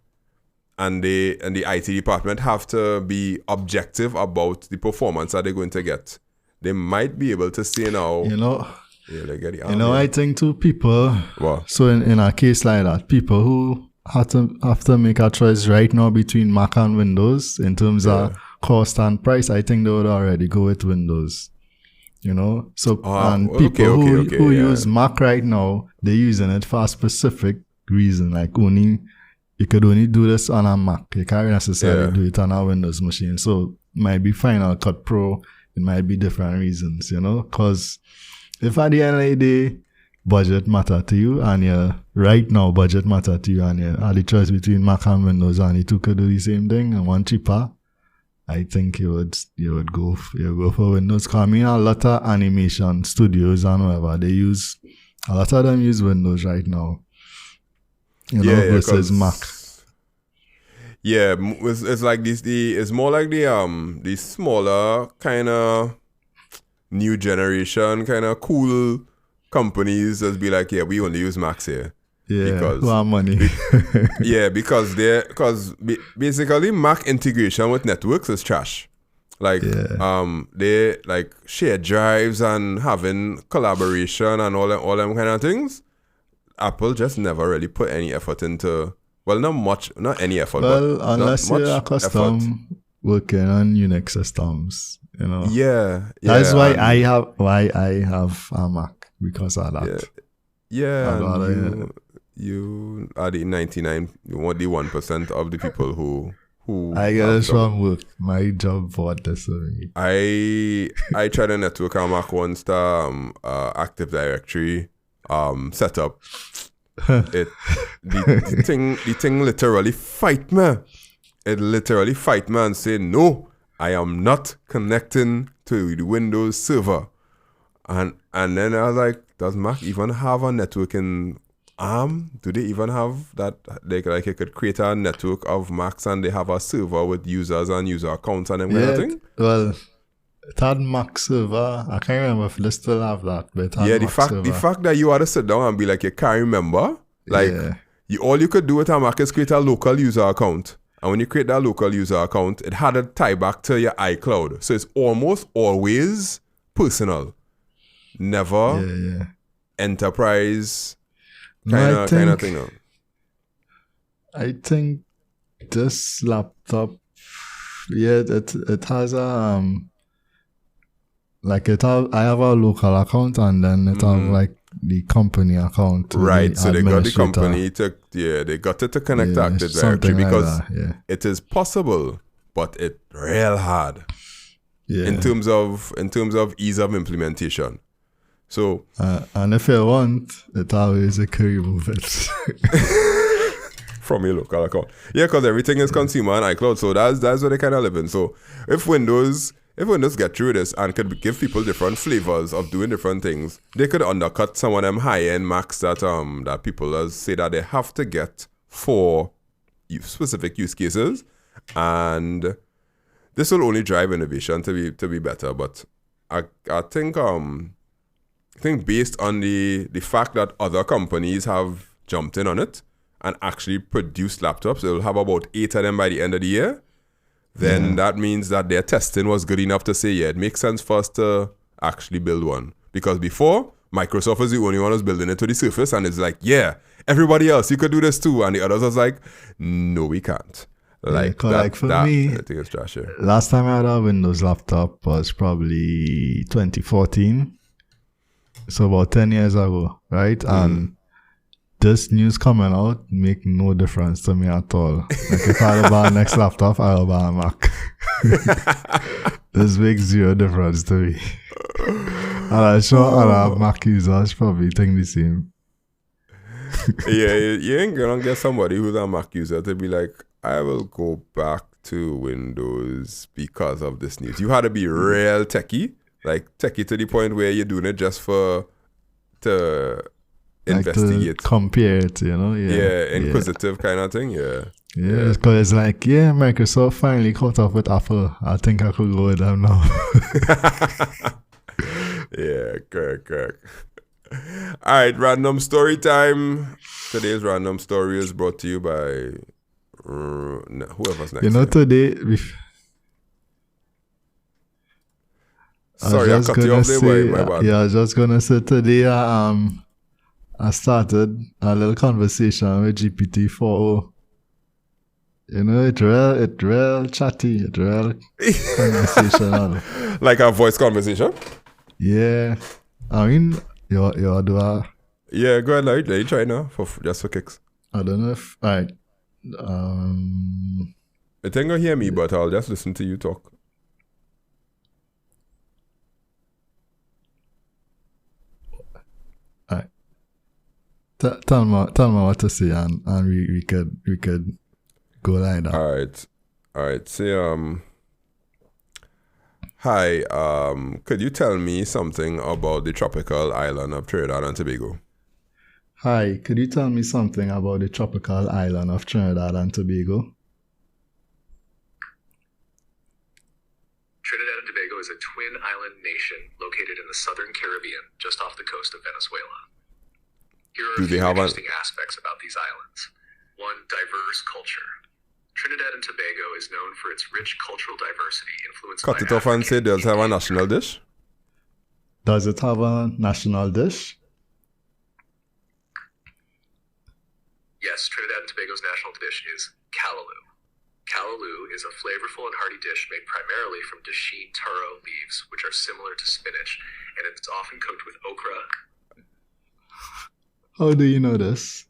and the IT department have to be objective about the performance that they're going to get. They might be able to say now, you know. I think too, people. Wow. So in a case like that, people who have to make a choice right now between Mac and Windows in terms of cost and price, I think they would already go with Windows. You know, so people who use Mac right now, they're using it for a specific reason. Like you could only do this on a Mac. You can't necessarily do it on a Windows machine. So it might be Final Cut Pro. It might be different reasons. You know, because if at the end of the day, budget matter to you, and right now budget matter to you, and you had the choice between Mac and Windows, and you two could do the same thing and one cheaper, I think you would go for Windows. Because I mean, a lot of animation studios and whatever, a lot of them use Windows right now. You know, versus Mac. Yeah, it's like it's more like the smaller kind of new generation kind of cool companies just be like, yeah, we only use Macs here. Yeah, because our money. because basically Mac integration with networks is trash. Like they like share drives and having collaboration and all them kind of things. Apple just never really put any effort into, well, not any effort. Well, unless you're accustomed working on Unix systems, you know. Yeah. That's why I have a Mac, because of that. Yeah. You are the 1% of the people who I get this from work. My job bought this for me. I tried a network on Mac once the Active Directory setup. The thing literally fight me. It literally fight me and say, no, I am not connecting to the Windows server. And then I was like, does Mac even have a networking arm? Do they even have that? Like it could create a network of Macs and they have a server with users and user accounts and them kind of thing? Well, it had Mac server. I can't remember if they still have that, but it had Mac server. The fact that you had to sit down and be like, you can't remember, like, all you could do with a Mac is create a local user account. And when you create that local user account, it had to tie back to your iCloud. So it's almost always personal. Never enterprise kind of thing. No. I think this laptop, it has a I have a local account and then it have like the company account. Right, so they got the company they got it to connect to Active Directory because it is possible, but it's real hard. Yeah. In terms of ease of implementation. So and if you want, it always can remove it from your local account. Yeah, because everything is consumer and iCloud, so that's what they kind of live in. So if Windows get through this and could give people different flavors of doing different things, they could undercut some of them high-end Macs that people say that they have to get for specific use cases, and this will only drive innovation to be better. But I think based on the fact that other companies have jumped in on it and actually produced laptops, they'll have about 8 of them by the end of the year. Then that means that their testing was good enough to say, it makes sense for us to actually build one. Because before, Microsoft was the only one who's building it to the surface, and it's like, everybody else, you could do this too. And the others was like, no, we can't. For me, I think it's trash. Last time I had a Windows laptop was probably 2014. So about 10 years ago, right? And this news coming out make no difference to me at all. Like if I had to buy a next laptop, I'll buy a Mac. This makes zero difference to me. And I'm sure other Mac users probably think the same. You ain't gonna get somebody who's a Mac user to be like, I will go back to Windows because of this news. You had to be real techie, like techie to the point where you're doing it just to investigate, to compare it, inquisitive kind of thing. Because it's like, Microsoft finally caught up with Apple. I think I could go with them now. Correct. All right, random story time. Today's random story is brought to you by whoever's next. Today sorry, I cut you off there. My bad. I was just gonna say today I started a little conversation with GPT-4. It's real chatty, it's real conversational. Like a voice conversation? Yeah. I mean, you do a... Yeah, go ahead, let you try now, just for kicks. I don't know if... Alright. I think you'll hear me, but I'll just listen to you talk. Alright. Tell me what to say, and we could go like that. All right. Say, hi. Could you tell me something about the tropical island of Trinidad and Tobago? Hi. Could you tell me something about the tropical island of Trinidad and Tobago? Trinidad and Tobago is a twin island nation located in the southern Caribbean, just off the coast of Venezuela. Here are a few interesting aspects about these islands. 1. Diverse culture. Trinidad and Tobago is known for its rich cultural diversity influenced by Cut it off and say, does it have a national dish? Does it have a national dish? Yes, Trinidad and Tobago's national dish is callaloo. Callaloo is a flavorful and hearty dish made primarily from dasheen taro leaves, which are similar to spinach, and it's often cooked with okra. How do you know this?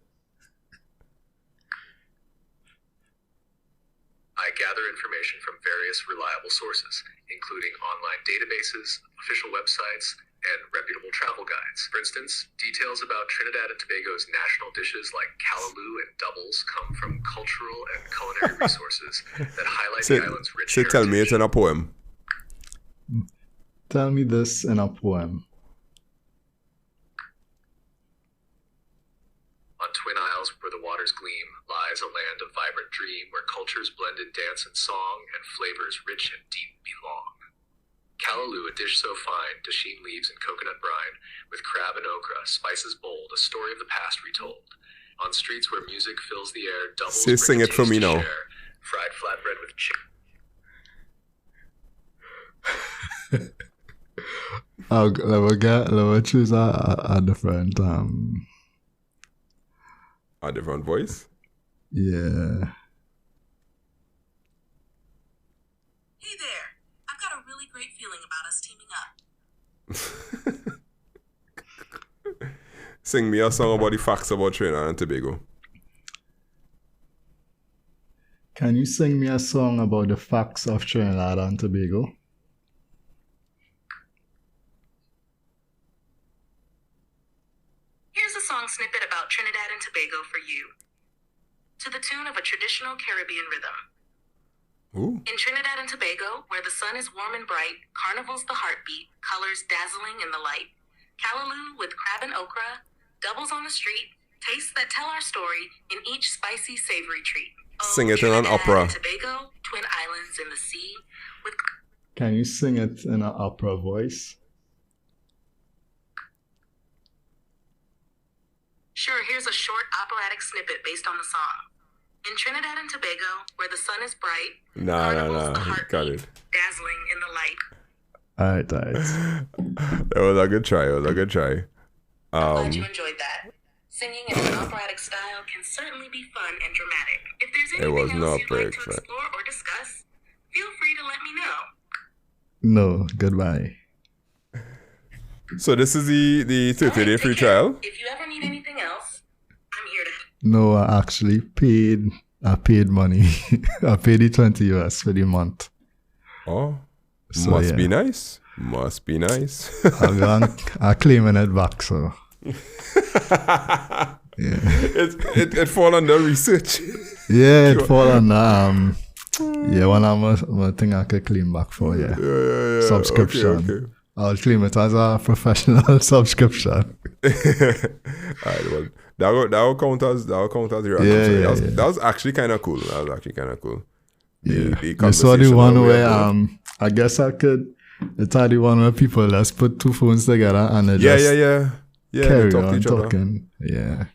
I gather information from various reliable sources, including online databases, official websites, and reputable travel guides. For instance, details about Trinidad and Tobago's national dishes like callaloo and doubles come from cultural and culinary resources that highlight the island's rich heritage. Tell me it in a poem. Tell me this in a poem. On Twin Isles, where the waters gleam, lies a land of vibrant dream, where cultures blend in dance and song, and flavors rich and deep belong. Callaloo, a dish so fine, dasheen leaves and coconut brine, with crab and okra, spices bold, a story of the past retold. On streets where music fills the air, doubles sing it for me now. Share, fried flatbread with chicken. Let me choose a different a different voice? Yeah. Hey there. I've got a really great feeling about us teaming up. Sing me a song about the facts about Trinidad and Tobago. Can you sing me a song about the facts of Trinidad and Tobago? Here's a song snippet about Trinidad and Tobago for you. To the tune of a traditional Caribbean rhythm. Ooh. In Trinidad and Tobago, where the sun is warm and bright, carnival's the heartbeat, colors dazzling in the light. Callaloo with crab and okra, doubles on the street, tastes that tell our story in each spicy, savory treat. Sing it in an opera. And Tobago, twin islands in the sea. With Can you sing it in an opera voice? Sure, here's a short operatic snippet based on the song. In Trinidad and Tobago, where the sun is bright, carnival's the heartbeat, got it. dazzling in the light. Alright. That was a good try. I'm glad you enjoyed that. Singing in an operatic style can certainly be fun and dramatic. If there's anything else you'd like to explore or discuss, feel free to let me know. No, goodbye. So this is the 30-day free trial? If you ever need anything else, I'm here to help. No, I actually paid money. I paid the $20 for the month. Oh, So, must be nice. Must be nice. I'm claiming it back, so. Yeah. It fall under research. Yeah, it fall under one of my thing I could claim back for, yeah. Subscription. Okay. I'll claim it as a professional subscription. Alright, well, that will count as your account. That was actually kind of cool. You saw the one where I guess I could. It's the one where people let's put two phones together and they just carry they talk to on each talking. other. Yeah.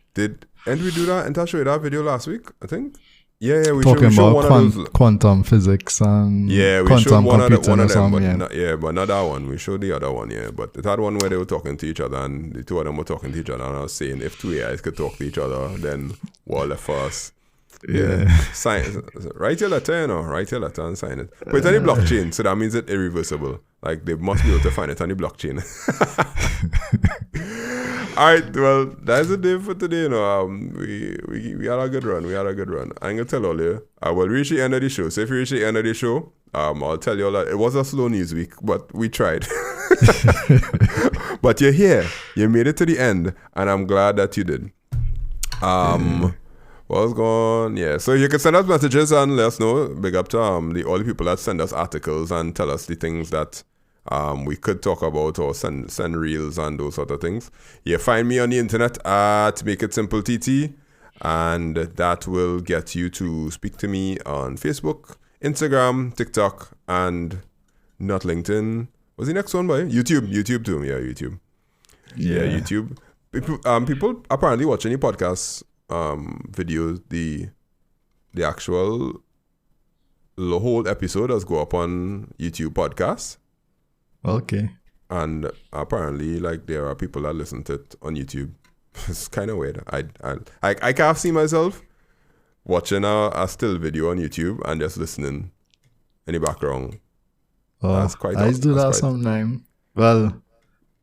And we do that? And I showed you that video last week, I think. Yeah, we talking showed about one of those. Quantum physics and we quantum showed one of them, but not that one. We showed the other one, but it had one where they were talking to each other, and the two of them were talking to each other, and I was saying if two AIs could talk to each other, then what left for us? Yeah. Sign, write your letter, write your letter and sign it. But it's on the blockchain, so that means it's irreversible. Like they must be able to find it on the blockchain. Alright, well, that's the day for today. We had a good run. I'm gonna tell all you. I will reach the end of the show. So if you reach the end of the show, I'll tell you all that it was a slow news week, but we tried. But you're here. You made it to the end, and I'm glad that you did. What's going on? Yeah, so you can send us messages and let us know. Big up to all the people that send us articles and tell us the things that we could talk about, or send reels and those sort of things. You find me on the internet at makeITsimpleTT, and that will get you to speak to me on Facebook, Instagram, TikTok, and not LinkedIn. What's the next one, boy? YouTube too. Yeah, YouTube. Yeah, YouTube. People apparently watching the podcast videos, the actual whole episode does go up on YouTube podcasts. Okay. And apparently, like, there are people that listen to it on YouTube. It's kind of weird. I can't see myself watching a still video on YouTube and just listening in the background. That's quite I do that sometimes. Well,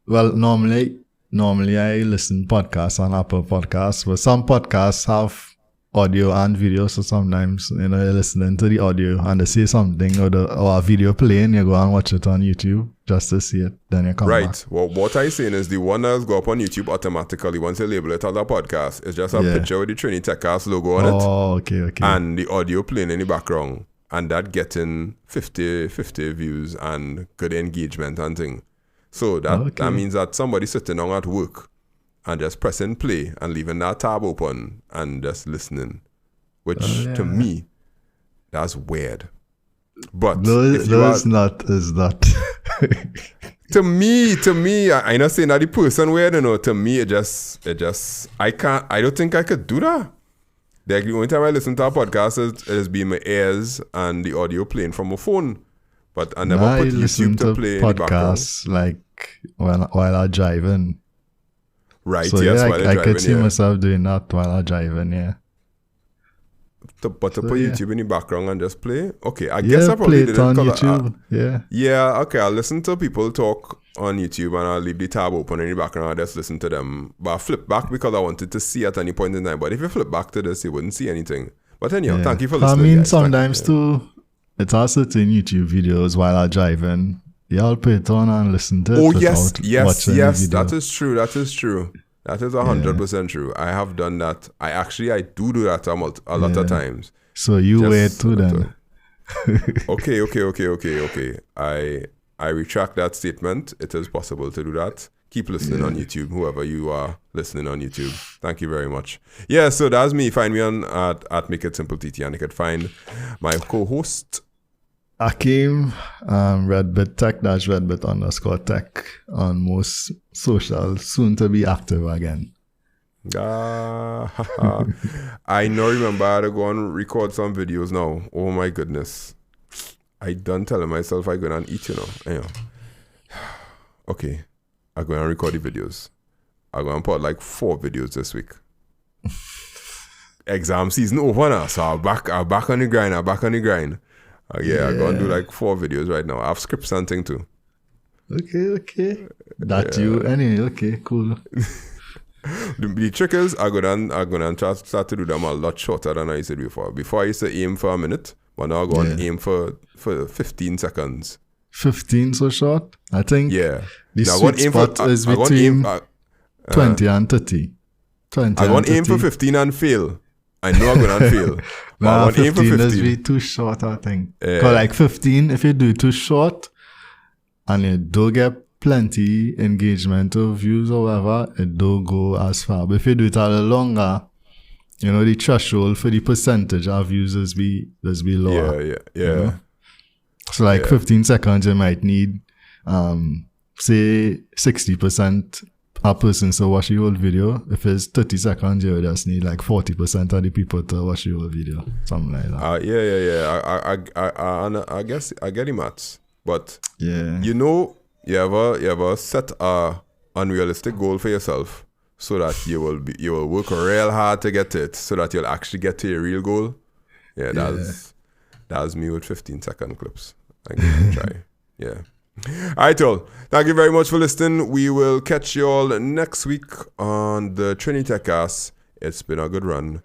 normally I listen podcasts on Apple Podcasts, but some podcasts have audio and video, so sometimes you're listening to the audio and they say something or a video playing, you go and watch it on YouTube just to see it, then you come back. Right. Well, what I'm saying is the one that's go up on YouTube automatically once you label it as a podcast, it's just a picture with the Trinidad TechCast logo on it. Oh, okay. And the audio playing in the background, and that getting 50 views and good engagement and thing. So that means that somebody sitting down at work and just pressing play and leaving that tab open and just listening, which to me, that's weird. But is not. To me, I'm not saying that the person weird, to me, it just, I don't think I could do that. The only time I listen to a podcast is be my ears and the audio playing from my phone. But I never put YouTube to play in the background. Like while I'm driving. Right, so yes, I could see myself doing that while I'm driving, to put YouTube in the background and just play? Okay, I guess I probably play it on YouTube. Yeah, okay, I'll listen to people talk on YouTube and I'll leave the tab open in the background and just listen to them. But I flip back because I wanted to see at any point in time. But if you flip back to this, you wouldn't see anything. But anyhow, thank you for listening. I mean, guys. sometimes too, it's also certain YouTube videos while I'm driving. I'll put it on and listen to it. Oh, yes, that is true. That is 100% true. I have done that. I do that a lot of times. So you wait too then. Okay. I retract that statement. It is possible to do that. Keep listening on YouTube, whoever you are listening on YouTube. Thank you very much. Yeah, so that's me. Find me on at makeITsimpleTT, and you can find my co-host Akeem, RedBitTech _Tech on most social, soon to be active again. I now remember I had to go and record some videos now. Oh my goodness. I done telling myself I go and eat, Anyhow. Okay. I go and record the videos. I go and put like 4 videos this week. Exam season over now, so I'm back on the grind. I'm going to do like 4 videos right now. I have scripts and thing too. Okay. Okay, cool. The trick is, I'm gonna start to do them a lot shorter than I used to do before. Before I used to aim for a minute, but now I'm going to aim for 15 seconds. 15 so short? I think the now sweet spot is between 20 and 30. I'm going to aim for 15 and fail. I know I'm going to fail. Nah, 15 is way too short, I think. Because like 15, if you do too short and you don't get plenty engagement or views or whatever, it don't go as far. But if you do it a little longer, the threshold for the percentage of views is be lower. Yeah. So 15 seconds, you might need, say 60% a person to watch the whole video. If it's 30 seconds, you just need like 40% of the people to watch the whole video. Something like that. I guess I get the maths. But, you ever set a unrealistic goal for yourself so that you will work real hard to get it so that you'll actually get to your real goal? That's me with 15-second clips. I'm going to try. Yeah. All right, y'all. Thank you very much for listening. We will catch you all next week on the Trinidad TechCast. It's been a good run.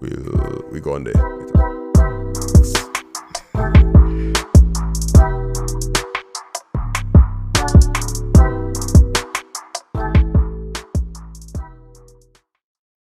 We go on there.